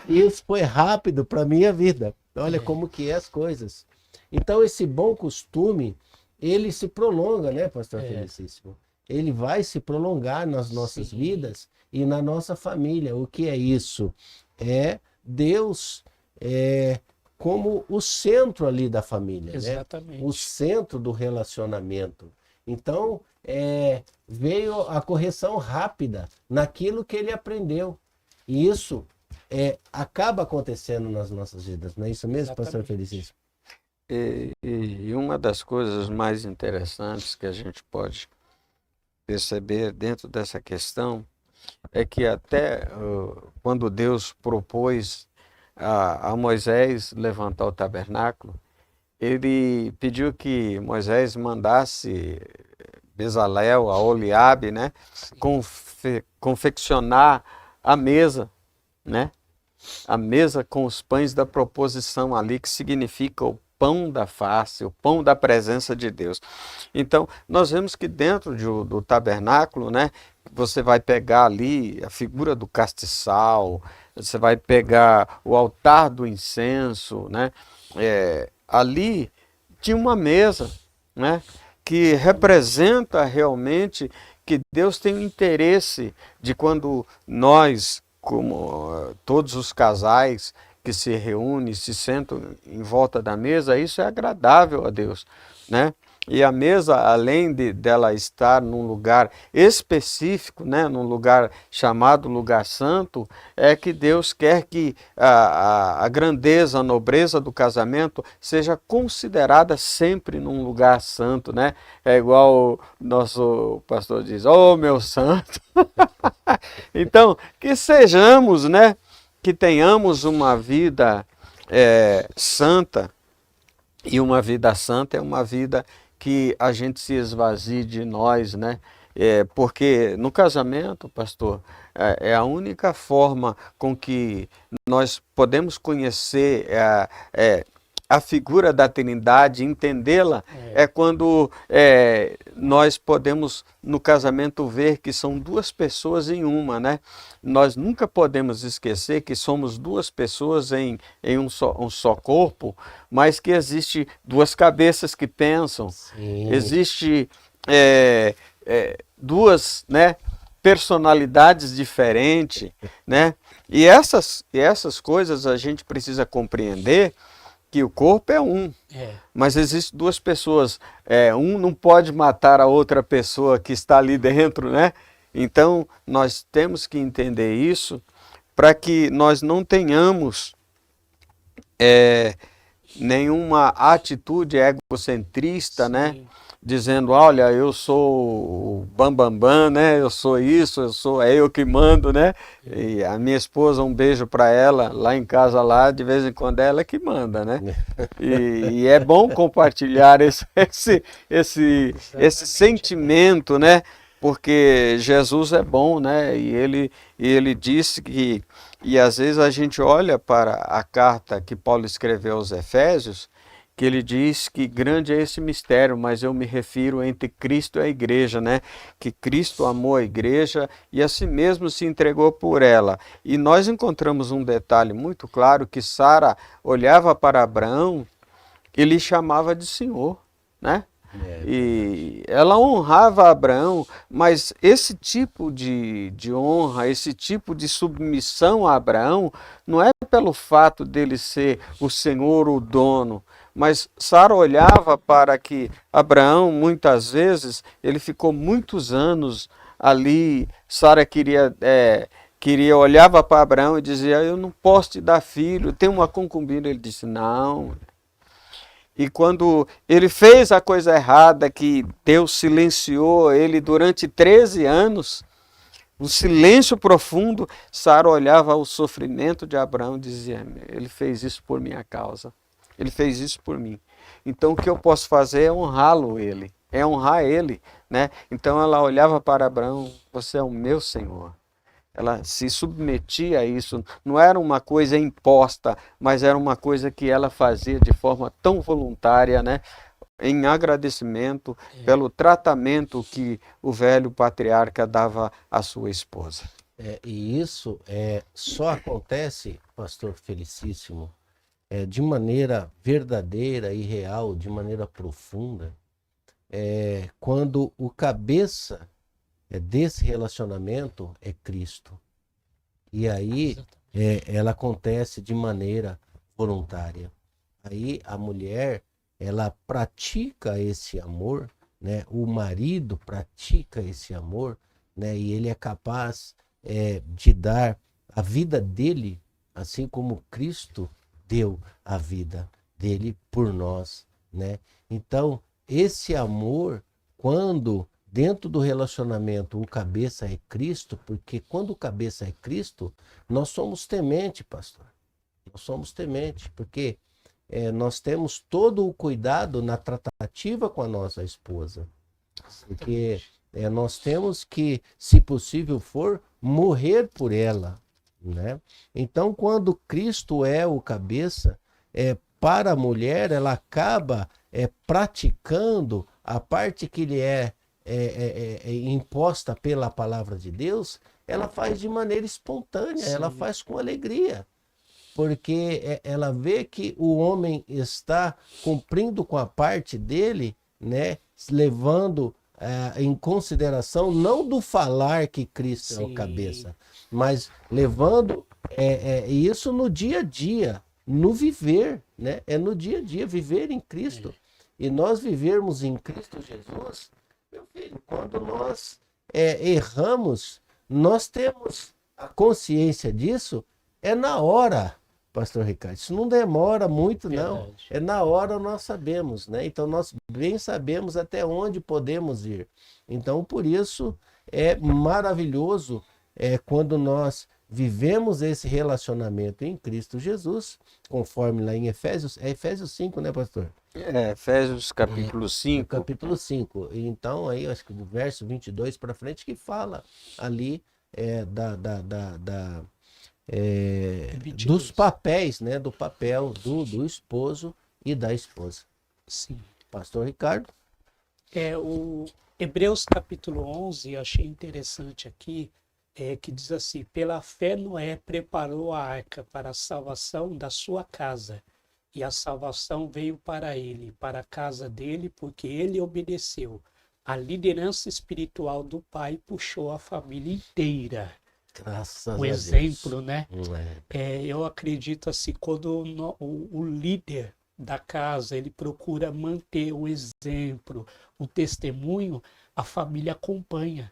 [SPEAKER 1] E isso foi rápido para a minha vida. Olha como que é as coisas. Então esse bom costume, ele se prolonga, né, pastor Felicíssimo? Ele vai se prolongar nas nossas vidas e na nossa família. O que é isso? É Deus como o centro ali da família,
[SPEAKER 2] Exatamente.
[SPEAKER 1] né? O centro do relacionamento. Então, veio a correção rápida naquilo que ele aprendeu. E isso acaba acontecendo nas nossas vidas, não é isso mesmo, pastor Felicíssimo?
[SPEAKER 3] E uma das coisas mais interessantes que a gente pode perceber dentro dessa questão é que até quando Deus propôs a Moisés levantar o tabernáculo, ele pediu que Moisés mandasse Bezalel, a Oliabe, né, confeccionar a mesa, né, a mesa com os pães da proposição ali, que significa o pão da face, o pão da presença de Deus. Então, nós vemos que dentro do tabernáculo, né, você vai pegar ali a figura do castiçal, você vai pegar o altar do incenso, né, ali tinha uma mesa, né, que representa realmente que Deus tem um interesse de quando nós, como todos os casais que se reúnem, se sentam em volta da mesa, isso é agradável a Deus, né? E a mesa, além dela estar num lugar específico, né, num lugar chamado lugar santo, é que Deus quer que a grandeza, a nobreza do casamento seja considerada sempre num lugar santo, né? É igual o nosso pastor diz: "Oh, meu santo!" Então, que sejamos, né, que tenhamos uma vida santa, e uma vida santa é uma vida que a gente se esvazie de nós, né? Porque no casamento, pastor, é a única forma com que nós podemos conhecer a figura da Trindade, entendê-la, é quando nós podemos, no casamento, ver que são duas pessoas em uma, né? Nós nunca podemos esquecer que somos duas pessoas em um só corpo, mas que existe duas cabeças que pensam. Sim. Existe duas, né, personalidades diferentes, né? E essas coisas a gente precisa compreender, que o corpo é um, mas existem duas pessoas. Um não pode matar a outra pessoa que está ali dentro, né? Então, nós temos que entender isso para que nós não tenhamos nenhuma atitude egocentrista, né? Dizendo: olha, eu sou o bambambam, né? Eu sou isso, é eu que mando, né? E a minha esposa, um beijo para ela, lá em casa, lá, de vez em quando é ela que manda, né? E é bom compartilhar esse sentimento, né? Porque Jesus é bom, né? E ele disse que... E às vezes a gente olha para a carta que Paulo escreveu aos Efésios, que ele diz que grande é esse mistério, mas eu me refiro entre Cristo e a igreja, né? Que Cristo amou a igreja e a si mesmo se entregou por ela. E nós encontramos um detalhe muito claro, que Sara olhava para Abraão e lhe chamava de Senhor, né? E ela honrava Abraão, mas esse tipo de honra, esse tipo de submissão a Abraão, não é pelo fato dele ser o Senhor, o dono, mas Sara olhava para que Abraão, muitas vezes, ele ficou muitos anos ali. Sara olhava para Abraão e dizia: eu não posso te dar filho, tem uma concubina. Ele disse: não, E quando ele fez a coisa errada, que Deus silenciou ele durante 13 anos, um silêncio profundo, Sara olhava o sofrimento de Abraão e dizia: ele fez isso por minha causa, ele fez isso por mim. Então o que eu posso fazer é honrá-lo, ele, é honrar ele, né? Então ela olhava para Abraão: você é o meu Senhor. Ela se submetia a isso, não era uma coisa imposta, mas era uma coisa que ela fazia de forma tão voluntária, né? Em agradecimento pelo tratamento que o velho patriarca dava à sua esposa.
[SPEAKER 1] E isso só acontece, pastor Felicíssimo, de maneira verdadeira e real, de maneira profunda, quando o cabeça desse relacionamento é Cristo. E aí ela acontece de maneira voluntária. Aí a mulher, ela pratica esse amor, né? O marido pratica esse amor, né? E ele é capaz de dar a vida dele, assim como Cristo deu a vida dele por nós, né? Então, esse amor, quando dentro do relacionamento o cabeça é Cristo, porque quando o cabeça é Cristo, nós somos temente, pastor. Nós somos temente, porque nós temos todo o cuidado na tratativa com a nossa esposa. Porque nós temos que, se possível for, morrer por ela, né? Então, quando Cristo é o cabeça, para a mulher, ela acaba praticando a parte que lhe é imposta pela palavra de Deus, ela faz de maneira espontânea, ela faz com alegria. Porque ela vê que o homem está cumprindo com a parte dele, né, levando em consideração não do falar que Cristo é o cabeça, mas levando isso no dia a dia, no viver, né? É no dia a dia, viver em Cristo. E nós vivermos em Cristo Jesus, meu filho, quando nós erramos, nós temos a consciência disso, na hora, pastor Ricardo. Isso não demora muito, não. Na hora nós sabemos, né? Então nós bem sabemos até onde podemos ir. Então por isso é maravilhoso quando nós vivemos esse relacionamento em Cristo Jesus, conforme lá em Efésios, Efésios 5, né, pastor?
[SPEAKER 3] Efésios capítulo 5.
[SPEAKER 1] Capítulo 5. Então aí acho que do verso 22 para frente que fala ali dos papéis, né? Do papel do esposo e da esposa.
[SPEAKER 2] Sim.
[SPEAKER 1] Pastor Ricardo?
[SPEAKER 2] O Hebreus capítulo 11, eu achei interessante aqui, que diz assim: pela fé Noé preparou a arca para a salvação da sua casa, e a salvação veio para ele, para a casa dele, porque ele obedeceu. A liderança espiritual do pai puxou a família inteira.
[SPEAKER 1] Graças a
[SPEAKER 2] Um
[SPEAKER 1] Deus.
[SPEAKER 2] exemplo, né? Eu acredito assim, quando o líder da casa, ele procura manter o exemplo, o testemunho, a família acompanha,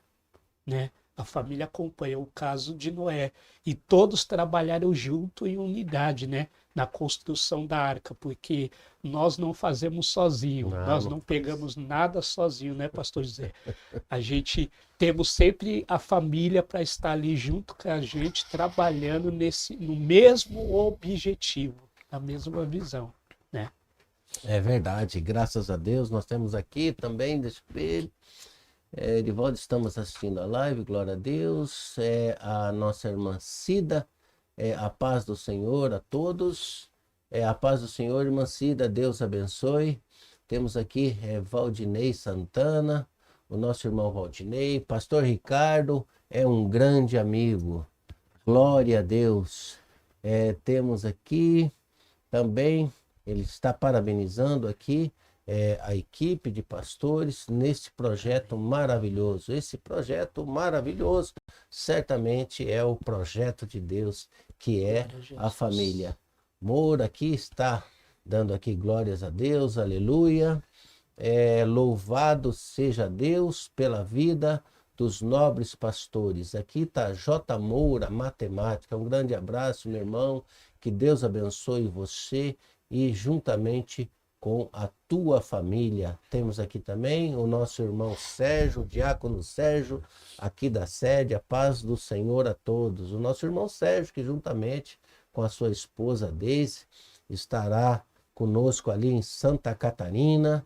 [SPEAKER 2] né? A família acompanha o caso de Noé. E todos trabalharam junto em unidade, né? Na construção da arca, porque nós não fazemos sozinho, nós não pegamos nada sozinho, né, pastor José? A gente temos sempre a família para estar ali junto com a gente, trabalhando no mesmo objetivo, na mesma visão, né?
[SPEAKER 1] É verdade, graças a Deus nós temos aqui também, deixa eu ver, Edivaldo, estamos assistindo a live, glória a Deus, a nossa irmã Cida, a paz do Senhor a todos, a paz do Senhor, irmã Cida, Deus abençoe. Temos aqui Valdinei Santana, o nosso irmão Valdinei, pastor Ricardo é um grande amigo, glória a Deus. Temos aqui também, ele está parabenizando aqui a equipe de pastores neste projeto maravilhoso. Esse projeto maravilhoso certamente é o projeto de Deus, que é a família. Moura aqui está dando aqui glórias a Deus, aleluia. Louvado seja Deus pela vida dos nobres pastores. Aqui está J. Moura, matemática. Um grande abraço, meu irmão. Que Deus abençoe você e juntamente com a tua família. Temos aqui também o nosso irmão Sérgio, o diácono Sérgio, aqui da sede. A paz do Senhor a todos. O nosso irmão Sérgio, que juntamente com a sua esposa Deise, estará conosco ali em Santa Catarina.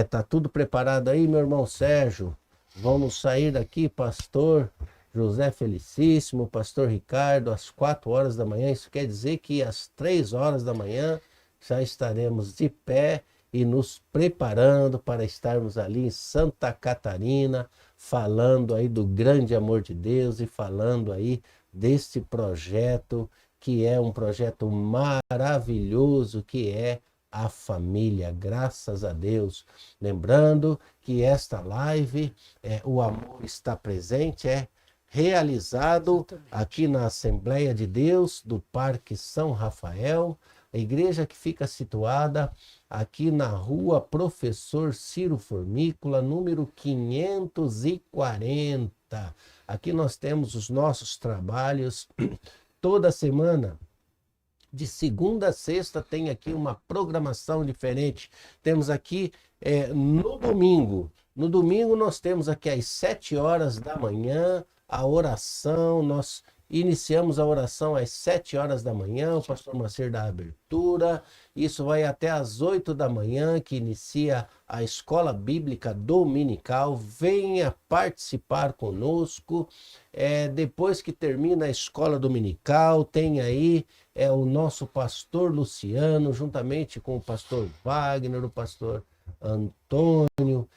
[SPEAKER 1] Tá tudo preparado aí, meu irmão Sérgio? Vamos sair daqui, pastor José Felicíssimo, pastor Ricardo, às 4 horas da manhã. Isso quer dizer que às 3 horas da manhã já estaremos de pé e nos preparando para estarmos ali em Santa Catarina, falando aí do grande amor de Deus e falando aí deste projeto, que é um projeto maravilhoso, que é a família, graças a Deus. Lembrando que esta live, o amor está presente, realizado aqui na Assembleia de Deus do Parque São Rafael, a igreja que fica situada aqui na rua Professor Ciro Formicola, número 540. Aqui nós temos os nossos trabalhos toda semana. De segunda a sexta tem aqui uma programação diferente. Temos aqui no domingo. No domingo nós temos aqui às 7 horas da manhã a oração. Nós iniciamos a oração às 7 horas da manhã. O pastor Moacir dá a abertura. Isso vai até às 8 da manhã, que inicia a escola bíblica dominical. Venha participar conosco. Depois que termina a escola dominical, tem aí o nosso pastor Luciano, juntamente com o pastor Wagner, o pastor Antônio.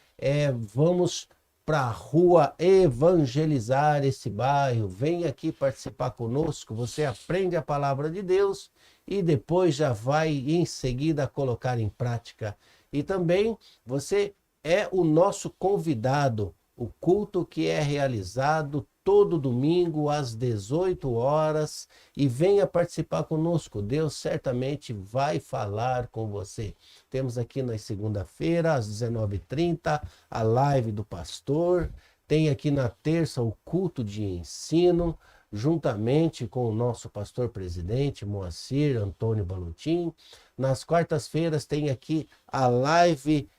[SPEAKER 1] Vamos para a rua evangelizar esse bairro. Vem aqui participar conosco. Você aprende a palavra de Deus e depois já vai em seguida colocar em prática. E também você é o nosso convidado. O culto que é realizado todo domingo às 18 horas, e venha participar conosco. Deus certamente vai falar com você. Temos aqui na segunda-feira às 19h30 a live do pastor. Tem aqui na terça o culto de ensino, juntamente com o nosso pastor presidente Moacir Antônio Balutin. Nas quartas-feiras tem aqui a live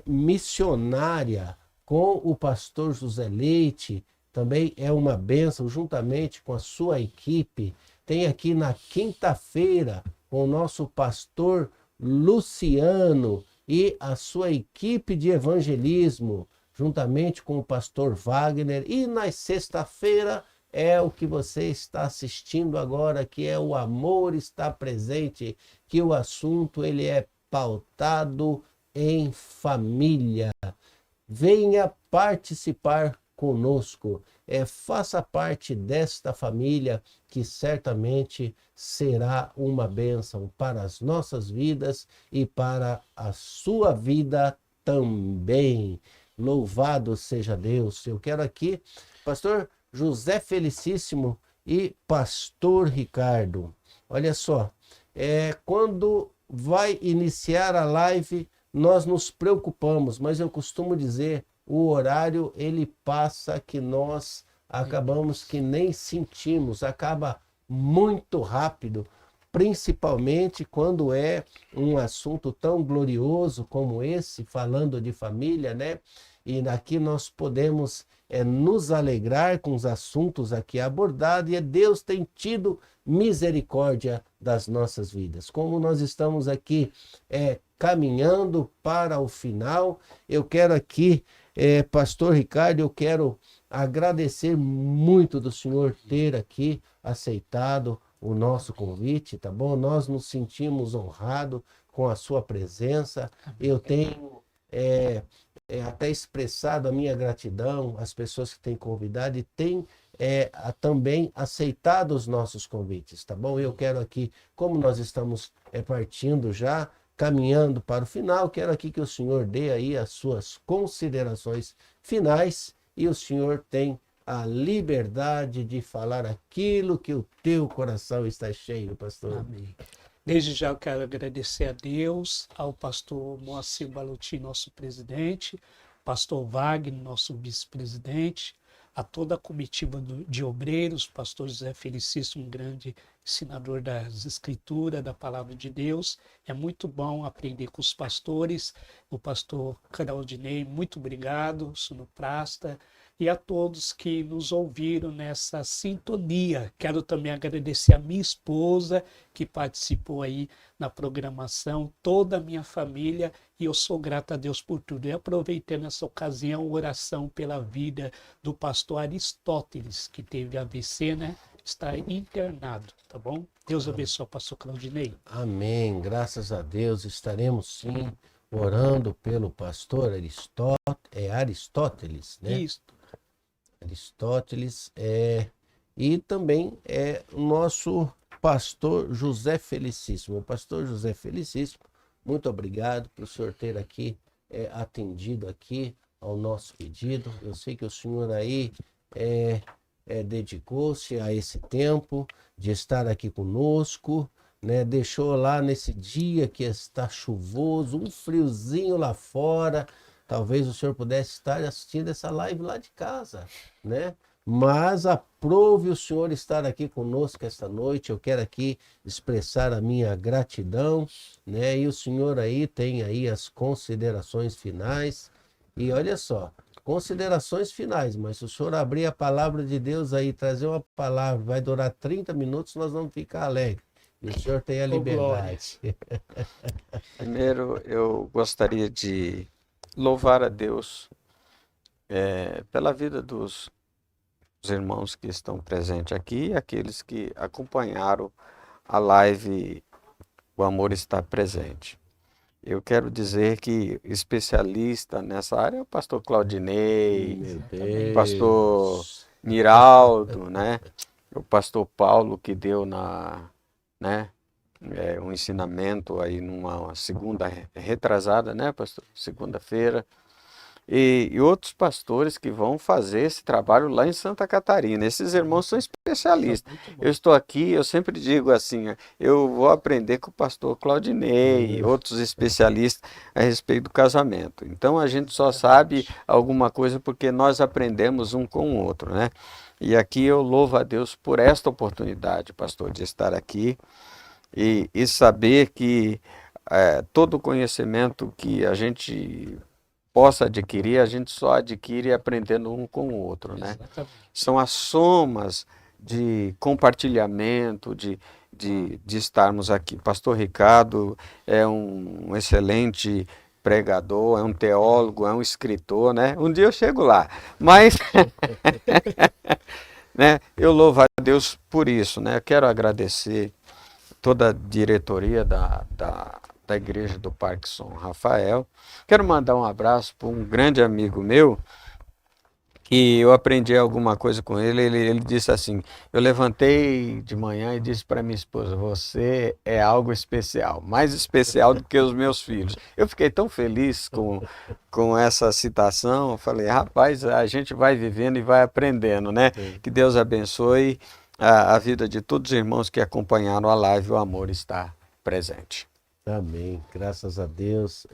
[SPEAKER 1] missionária com o pastor José Leite. Também é uma bênção, juntamente com a sua equipe. Tem aqui na quinta-feira com o nosso pastor Luciano e a sua equipe de evangelismo, juntamente com o pastor Wagner. E na sexta-feira é o que você está assistindo agora, que é o amor está presente, que o assunto ele é pautado em família. Venha participar conosco, faça parte desta família, que certamente será uma bênção para as nossas vidas e para a sua vida também. Louvado seja Deus. Eu quero aqui, pastor José Felicíssimo e pastor Ricardo. Olha só, quando vai iniciar a live, nós nos preocupamos, mas eu costumo dizer, o horário ele passa que nós acabamos que nem sentimos, acaba muito rápido, principalmente quando é um assunto tão glorioso como esse, falando de família, né? E aqui nós podemos nos alegrar com os assuntos aqui abordados, e Deus tem tido misericórdia das nossas vidas. Como nós estamos aqui caminhando para o final, eu quero aqui, pastor Ricardo, eu quero agradecer muito do senhor ter aqui aceitado o nosso convite, tá bom? Nós nos sentimos honrados com a sua presença. Eu tenho até expressado a minha gratidão às pessoas que têm convidado e têm também aceitado os nossos convites, tá bom? Eu quero aqui, como nós estamos partindo já, caminhando para o final, quero aqui que o senhor dê aí as suas considerações finais, e o senhor tem a liberdade de falar aquilo que o teu coração está cheio, pastor.
[SPEAKER 2] Amém. Desde já eu quero agradecer a Deus, ao pastor Moacir Balutin, nosso presidente, pastor Wagner, nosso vice-presidente, a toda a comitiva de obreiros, o pastor José Felicíssimo, um grande ensinador das Escrituras, da Palavra de Deus. É muito bom aprender com os pastores. O pastor Claudinei, muito obrigado, sonoplasta, e a todos que nos ouviram nessa sintonia. Quero também agradecer a minha esposa, que participou aí na programação, toda a minha família, e eu sou grato a Deus por tudo. E aproveitei nessa ocasião oração pela vida do pastor Aristóteles, que teve AVC, né? Está internado, tá bom? Deus abençoe o pastor Claudinei.
[SPEAKER 1] Amém. Graças a Deus estaremos sim orando pelo pastor Aristóteles, né?
[SPEAKER 2] Isso.
[SPEAKER 1] Aristóteles e também o nosso pastor José Felicíssimo. O pastor José Felicíssimo, muito obrigado por o senhor ter aqui atendido aqui ao nosso pedido. Eu sei que o senhor aí dedicou-se a esse tempo de estar aqui conosco, né? Deixou lá nesse dia que está chuvoso, um friozinho lá fora. Talvez o senhor pudesse estar assistindo essa live lá de casa, né? Mas aprove o senhor estar aqui conosco esta noite. Eu quero aqui expressar a minha gratidão, né? E o senhor aí tem aí as considerações finais. E olha só, considerações finais, mas se o senhor abrir a palavra de Deus aí, trazer uma palavra, vai durar 30 minutos, nós vamos ficar alegres. E o senhor tem a liberdade.
[SPEAKER 3] Primeiro, eu gostaria de louvar a Deus pela vida dos irmãos que estão presentes aqui e aqueles que acompanharam a live O Amor Está Presente. Eu quero dizer que especialista nessa área é o pastor Claudinei, o pastor Miraldo, né? O pastor Paulo, que deu um ensinamento aí numa segunda retrasada, né, pastor? Segunda-feira. E outros pastores que vão fazer esse trabalho lá em Santa Catarina. Esses irmãos são especialistas. Eu estou aqui, eu sempre digo assim, eu vou aprender com o pastor Claudinei e outros especialistas a respeito do casamento. Então a gente só sabe alguma coisa porque nós aprendemos um com o outro, né? E aqui eu louvo a Deus por esta oportunidade, pastor, de estar aqui e saber que todo o conhecimento que a gente possa adquirir, a gente só adquire aprendendo um com o outro, né?
[SPEAKER 2] Exatamente.
[SPEAKER 3] São as somas de compartilhamento, de estarmos aqui. Pastor Ricardo é um excelente pregador, é um teólogo, é um escritor, né? Um dia eu chego lá, mas né, eu louvo a Deus por isso, né? Eu quero agradecer toda a diretoria da Igreja do Parque São Rafael. Quero mandar um abraço para um grande amigo meu, que eu aprendi alguma coisa com ele. Ele disse assim, eu levantei de manhã e disse para minha esposa, você é algo especial, mais especial do que os meus filhos. Eu fiquei tão feliz com essa citação, eu falei, rapaz, a gente vai vivendo e vai aprendendo, né?
[SPEAKER 1] Sim.
[SPEAKER 3] Que Deus abençoe a vida de todos os irmãos que acompanharam a live, o amor está presente.
[SPEAKER 1] Amém, graças a Deus.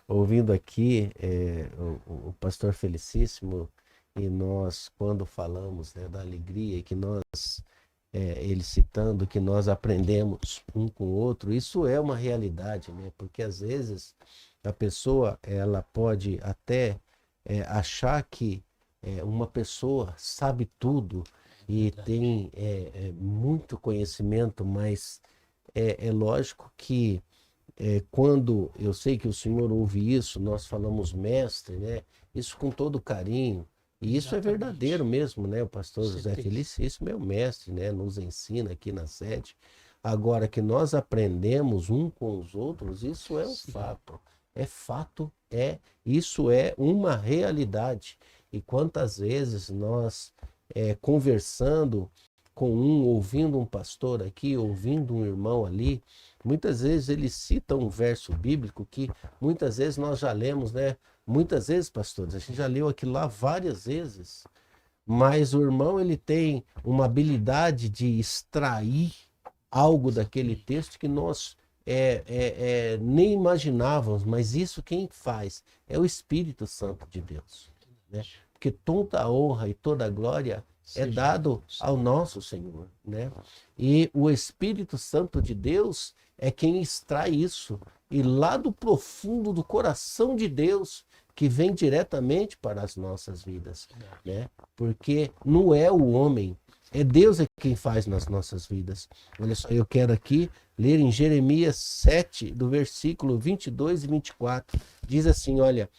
[SPEAKER 1] Ouvindo aqui o pastor Felicíssimo, e nós, quando falamos, né, da alegria que nós, ele citando que nós aprendemos um com o outro, isso é uma realidade, né? Porque às vezes a pessoa ela pode até achar que uma pessoa sabe tudo e tem muito conhecimento, mas é lógico que quando eu sei que o senhor ouve isso, nós falamos mestre, né? Isso com todo carinho. E isso
[SPEAKER 2] Exatamente.
[SPEAKER 1] é verdadeiro mesmo, né? O pastor José
[SPEAKER 2] Certeza.
[SPEAKER 1] Felicíssimo é o mestre, né? Nos ensina aqui na sede. Agora que nós aprendemos um com os outros, isso é um fato. É fato, isso é uma realidade. E quantas vezes nós conversando com ouvindo um pastor aqui, ouvindo um irmão ali, muitas vezes ele cita um verso bíblico que muitas vezes nós já lemos, né? Muitas vezes, pastores, a gente já leu aquilo lá várias vezes, mas o irmão ele tem uma habilidade de extrair algo daquele texto que nós nem imaginávamos, mas isso quem faz? É o Espírito Santo de Deus, né? porque toda a honra e toda a glória é dado ao nosso Senhor, né? E o Espírito Santo de Deus é quem extrai isso, e lá do profundo do coração de Deus, que vem diretamente para as nossas vidas, né? Porque não é o homem, é Deus é quem faz nas nossas vidas. Olha só, eu quero aqui ler em Jeremias 7, do versículo 22 e 24. Diz assim, olha,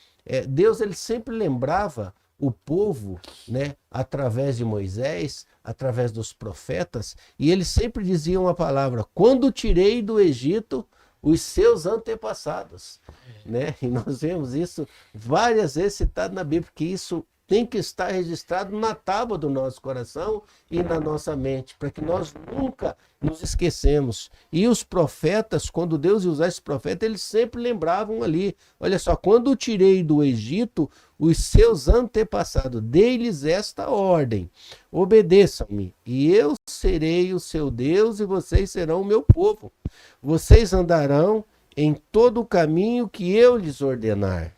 [SPEAKER 1] Deus ele sempre lembrava o povo, né, através de Moisés, através dos profetas, e eles sempre diziam a palavra: quando tirei do Egito os seus antepassados, né? E nós vemos isso várias vezes citado na Bíblia, porque isso tem que estar registrado na tábua do nosso coração e na nossa mente, para que nós nunca nos esquecemos. E os profetas, quando Deus ia usar esse profeta, eles sempre lembravam ali, olha só, quando tirei do Egito os seus antepassados, dei-lhes esta ordem: obedeçam-me, e eu serei o seu Deus, e vocês serão o meu povo. Vocês andarão em todo o caminho que eu lhes ordenar,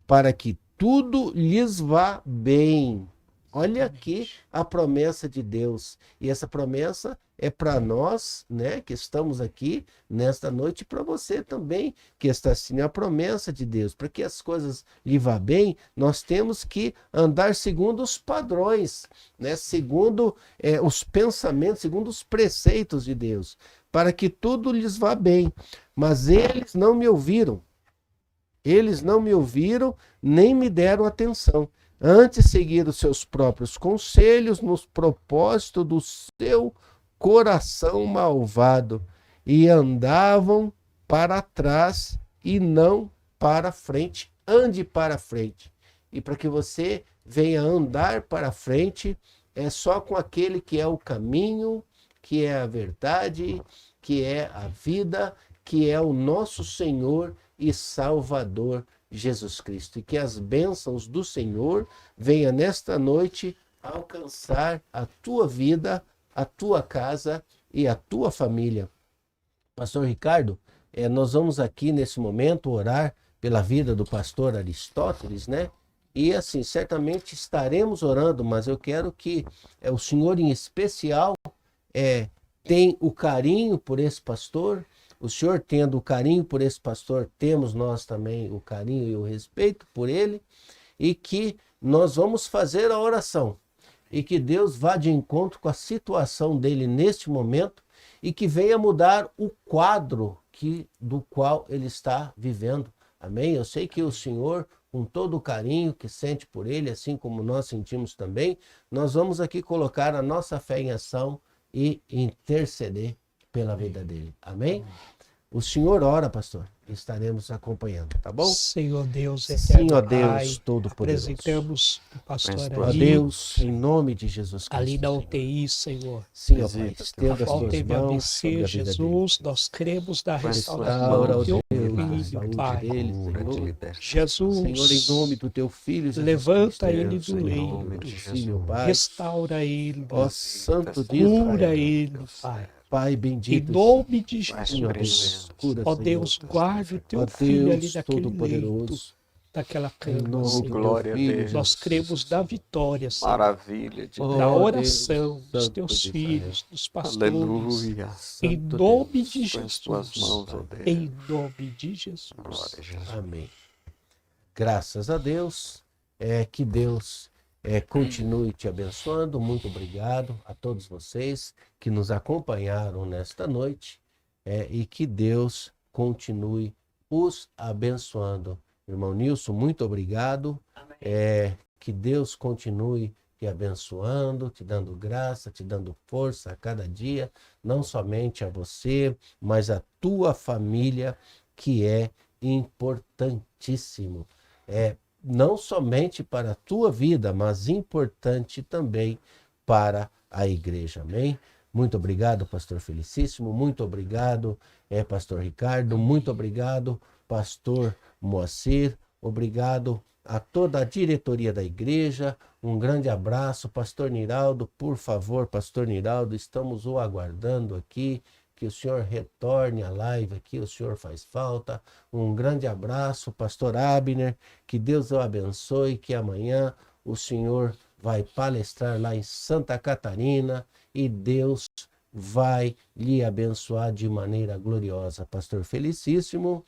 [SPEAKER 1] para que tudo lhes vá bem. Olha aqui a promessa de Deus. E essa promessa é para nós, né, que estamos aqui nesta noite, e para você também que está assistindo. A promessa de Deus, para que as coisas lhe vá bem, nós temos que andar segundo os padrões, né, segundo os pensamentos, segundo os preceitos de Deus, para que tudo lhes vá bem. Mas eles não me ouviram. Eles não me ouviram, nem me deram atenção. Antes seguiram seus próprios conselhos nos propósitos do seu coração malvado, e andavam para trás e não para frente. Ande para frente. E para que você venha andar para frente, é só com aquele que é o caminho, que é a verdade, que é a vida, que é o nosso Senhor e Salvador Jesus Cristo. E que as bênçãos do Senhor venham nesta noite alcançar a tua vida, a tua casa e a tua família. Pastor Ricardo, nós vamos aqui nesse momento orar pela vida do pastor Aristóteles, né? E assim, certamente estaremos orando, mas eu quero que o senhor em especial tem o carinho por esse pastor. O senhor tendo o carinho por esse pastor, temos nós também o carinho e o respeito por ele, e que nós vamos fazer a oração, e que Deus vá de encontro com a situação dele neste momento, e que venha mudar o quadro do qual ele está vivendo. Amém? Eu sei que o senhor, com todo o carinho que sente por ele, assim como nós sentimos também, nós vamos aqui colocar a nossa fé em ação e interceder pela vida dele. Amém? O senhor ora, pastor, e estaremos acompanhando, tá bom?
[SPEAKER 2] Senhor Deus
[SPEAKER 1] Sim, ó
[SPEAKER 2] eterno
[SPEAKER 1] Deus
[SPEAKER 2] Pai,
[SPEAKER 1] Todo-Poderoso.
[SPEAKER 2] apresentamos o pastor
[SPEAKER 1] Ó
[SPEAKER 2] ali,
[SPEAKER 1] Deus, em nome de Jesus Cristo.
[SPEAKER 2] ali na
[SPEAKER 1] Senhor.
[SPEAKER 2] UTI, Senhor.
[SPEAKER 1] Sim, ó Pai, estenda as
[SPEAKER 2] Qual
[SPEAKER 1] tuas
[SPEAKER 2] teve
[SPEAKER 1] mãos
[SPEAKER 2] ABC,
[SPEAKER 1] sobre a vida dele.
[SPEAKER 2] Jesus, nós cremos na restauração
[SPEAKER 1] Restaura, ó
[SPEAKER 2] do teu
[SPEAKER 1] Deus, a
[SPEAKER 2] filho,
[SPEAKER 1] saúde
[SPEAKER 2] Pai.
[SPEAKER 1] dele, Senhor.
[SPEAKER 2] Jesus,
[SPEAKER 1] Senhor, em nome do teu filho, Jesus
[SPEAKER 2] levanta
[SPEAKER 1] Cristo,
[SPEAKER 2] ele do
[SPEAKER 1] em
[SPEAKER 2] leito,
[SPEAKER 1] nome de Jesus, meu Pai.
[SPEAKER 2] restaura ele,
[SPEAKER 1] Ó Santo de
[SPEAKER 2] cura
[SPEAKER 1] Israel,
[SPEAKER 2] ele, Pai.
[SPEAKER 1] Pai
[SPEAKER 2] Em
[SPEAKER 1] bendito,
[SPEAKER 2] nome de
[SPEAKER 1] Senhor Deus,
[SPEAKER 2] Jesus,
[SPEAKER 1] cura,
[SPEAKER 2] ó
[SPEAKER 1] Senhor.
[SPEAKER 2] Deus, guarde o teu
[SPEAKER 1] Ó
[SPEAKER 2] filho ali
[SPEAKER 1] Deus
[SPEAKER 2] naquele leito,
[SPEAKER 1] Todo-Poderoso,
[SPEAKER 2] daquela
[SPEAKER 1] em
[SPEAKER 2] cama,
[SPEAKER 1] nome do
[SPEAKER 2] Senhor.
[SPEAKER 3] glória a
[SPEAKER 1] teu filho,
[SPEAKER 3] Deus.
[SPEAKER 2] Nós
[SPEAKER 1] Jesus.
[SPEAKER 2] cremos na vitória, Senhor,
[SPEAKER 3] Maravilha de
[SPEAKER 1] Oh,
[SPEAKER 2] na
[SPEAKER 3] Deus.
[SPEAKER 2] oração dos
[SPEAKER 1] Santo
[SPEAKER 2] teus
[SPEAKER 1] de
[SPEAKER 2] filhos, dos pastores,
[SPEAKER 3] Aleluia.
[SPEAKER 2] em
[SPEAKER 1] Santo
[SPEAKER 2] nome
[SPEAKER 1] Deus.
[SPEAKER 2] de
[SPEAKER 3] Põe as tuas
[SPEAKER 2] Jesus,
[SPEAKER 3] mãos, ó Deus.
[SPEAKER 2] em nome de Jesus.
[SPEAKER 3] Glória a Jesus.
[SPEAKER 1] Amém. Graças a Deus, que Deus continue te abençoando. Muito obrigado a todos vocês que nos acompanharam nesta noite, e que Deus continue os abençoando. Irmão Nilson, muito obrigado. Que Deus continue te abençoando, te dando graça, te dando força a cada dia, não somente a você, mas a tua família, que é importantíssimo. Não somente para a tua vida, mas importante também para a igreja. Amém? Muito obrigado, pastor Felicíssimo. Muito obrigado, pastor Ricardo. Muito obrigado, pastor Moacir. Obrigado a toda a diretoria da igreja. Um grande abraço, pastor Niraldo. Por favor, pastor Niraldo, estamos o aguardando aqui. Que o senhor retorne à live aqui, o senhor faz falta. Um grande abraço, pastor Abner, que Deus o abençoe, que amanhã o senhor vai palestrar lá em Santa Catarina e Deus vai lhe abençoar de maneira gloriosa. Pastor Felicíssimo,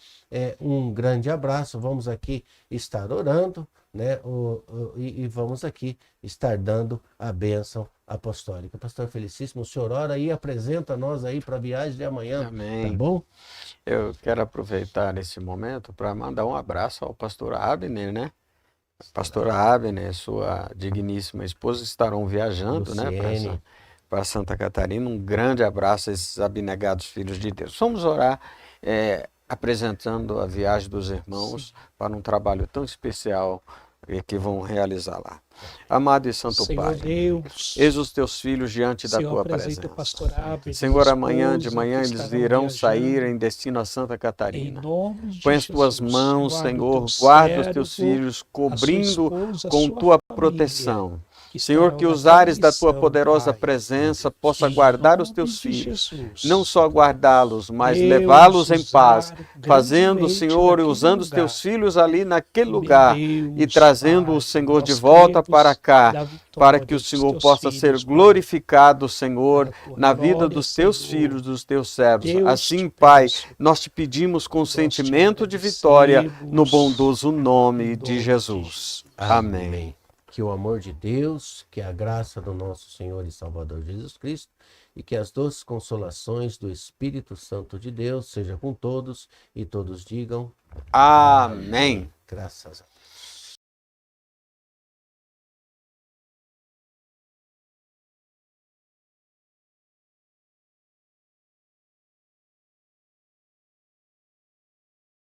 [SPEAKER 1] um grande abraço. Vamos aqui estar orando, né? E vamos aqui estar dando a bênção apostólica. Pastor Felicíssimo, o senhor ora e apresenta nós aí para a viagem de amanhã.
[SPEAKER 3] Amém.
[SPEAKER 1] Tá bom?
[SPEAKER 3] Eu quero aproveitar esse momento para mandar um abraço ao pastor Abner, né? Pastora Abner, sua digníssima esposa, estarão viajando, né, para Santa Catarina. Um grande abraço a esses abnegados filhos de Deus. Vamos orar, apresentando a viagem dos irmãos para um trabalho tão especial que vão realizar lá. Amado e Santo
[SPEAKER 2] Senhor
[SPEAKER 3] Pai,
[SPEAKER 2] Deus,
[SPEAKER 3] eis os teus filhos diante da
[SPEAKER 2] Senhor,
[SPEAKER 3] tua
[SPEAKER 2] apresenta o
[SPEAKER 3] presença.
[SPEAKER 2] pastor Abner,
[SPEAKER 3] Senhor, amanhã
[SPEAKER 2] esposa,
[SPEAKER 3] de manhã
[SPEAKER 2] que
[SPEAKER 3] eles
[SPEAKER 2] estarão
[SPEAKER 3] irão
[SPEAKER 2] viajando.
[SPEAKER 3] sair em destino a Santa
[SPEAKER 2] Em
[SPEAKER 3] Catarina.
[SPEAKER 2] nome de
[SPEAKER 3] Põe as tuas
[SPEAKER 2] Jesus,
[SPEAKER 3] mãos,
[SPEAKER 2] guarda o
[SPEAKER 3] Senhor,
[SPEAKER 2] teu
[SPEAKER 3] guarda os teus
[SPEAKER 2] servo,
[SPEAKER 3] filhos,
[SPEAKER 2] a sua
[SPEAKER 3] cobrindo
[SPEAKER 2] esposa, a
[SPEAKER 3] com
[SPEAKER 2] sua
[SPEAKER 3] tua
[SPEAKER 2] família,
[SPEAKER 3] proteção.
[SPEAKER 2] que
[SPEAKER 3] Senhor,
[SPEAKER 2] estarão
[SPEAKER 3] que os
[SPEAKER 2] naquela
[SPEAKER 3] ares da tua
[SPEAKER 2] missão,
[SPEAKER 3] poderosa
[SPEAKER 2] Pai.
[SPEAKER 3] presença possa
[SPEAKER 2] Em
[SPEAKER 3] guardar os
[SPEAKER 2] nome
[SPEAKER 3] teus
[SPEAKER 2] de
[SPEAKER 3] filhos.
[SPEAKER 2] Jesus.
[SPEAKER 3] Não só guardá-los, mas
[SPEAKER 2] Deus,
[SPEAKER 3] levá-los em paz,
[SPEAKER 2] usar
[SPEAKER 3] fazendo,
[SPEAKER 2] grandemente
[SPEAKER 3] Senhor, e
[SPEAKER 2] naquele
[SPEAKER 3] usando os
[SPEAKER 2] lugar.
[SPEAKER 3] teus filhos ali naquele
[SPEAKER 2] Meu
[SPEAKER 3] lugar e
[SPEAKER 2] Deus,
[SPEAKER 3] trazendo o
[SPEAKER 2] Pai,
[SPEAKER 3] Senhor de
[SPEAKER 2] nós
[SPEAKER 3] volta
[SPEAKER 2] cremos
[SPEAKER 3] para cá,
[SPEAKER 2] da
[SPEAKER 3] para
[SPEAKER 2] vitória
[SPEAKER 3] que o
[SPEAKER 2] dos
[SPEAKER 3] Senhor
[SPEAKER 2] teus
[SPEAKER 3] possa ser
[SPEAKER 2] filhos, Pai,
[SPEAKER 3] glorificado, Senhor,
[SPEAKER 2] para a tua
[SPEAKER 3] na vida
[SPEAKER 2] glória,
[SPEAKER 3] dos teus
[SPEAKER 2] Senhor.
[SPEAKER 3] filhos, dos teus servos.
[SPEAKER 2] Deus,
[SPEAKER 3] Assim,
[SPEAKER 2] te
[SPEAKER 3] Pai,
[SPEAKER 2] peço,
[SPEAKER 3] nós te pedimos com
[SPEAKER 2] nós te
[SPEAKER 3] sentimento de vitória no
[SPEAKER 2] agradecemos,
[SPEAKER 3] bondoso nome
[SPEAKER 2] em
[SPEAKER 3] de
[SPEAKER 2] nome de
[SPEAKER 3] Jesus.
[SPEAKER 2] Jesus.
[SPEAKER 3] Amém.
[SPEAKER 1] Que o amor de Deus, que a graça do nosso Senhor e Salvador Jesus Cristo e que as doces consolações do Espírito Santo de Deus seja com todos e todos digam
[SPEAKER 3] Amém.
[SPEAKER 1] graças a Deus.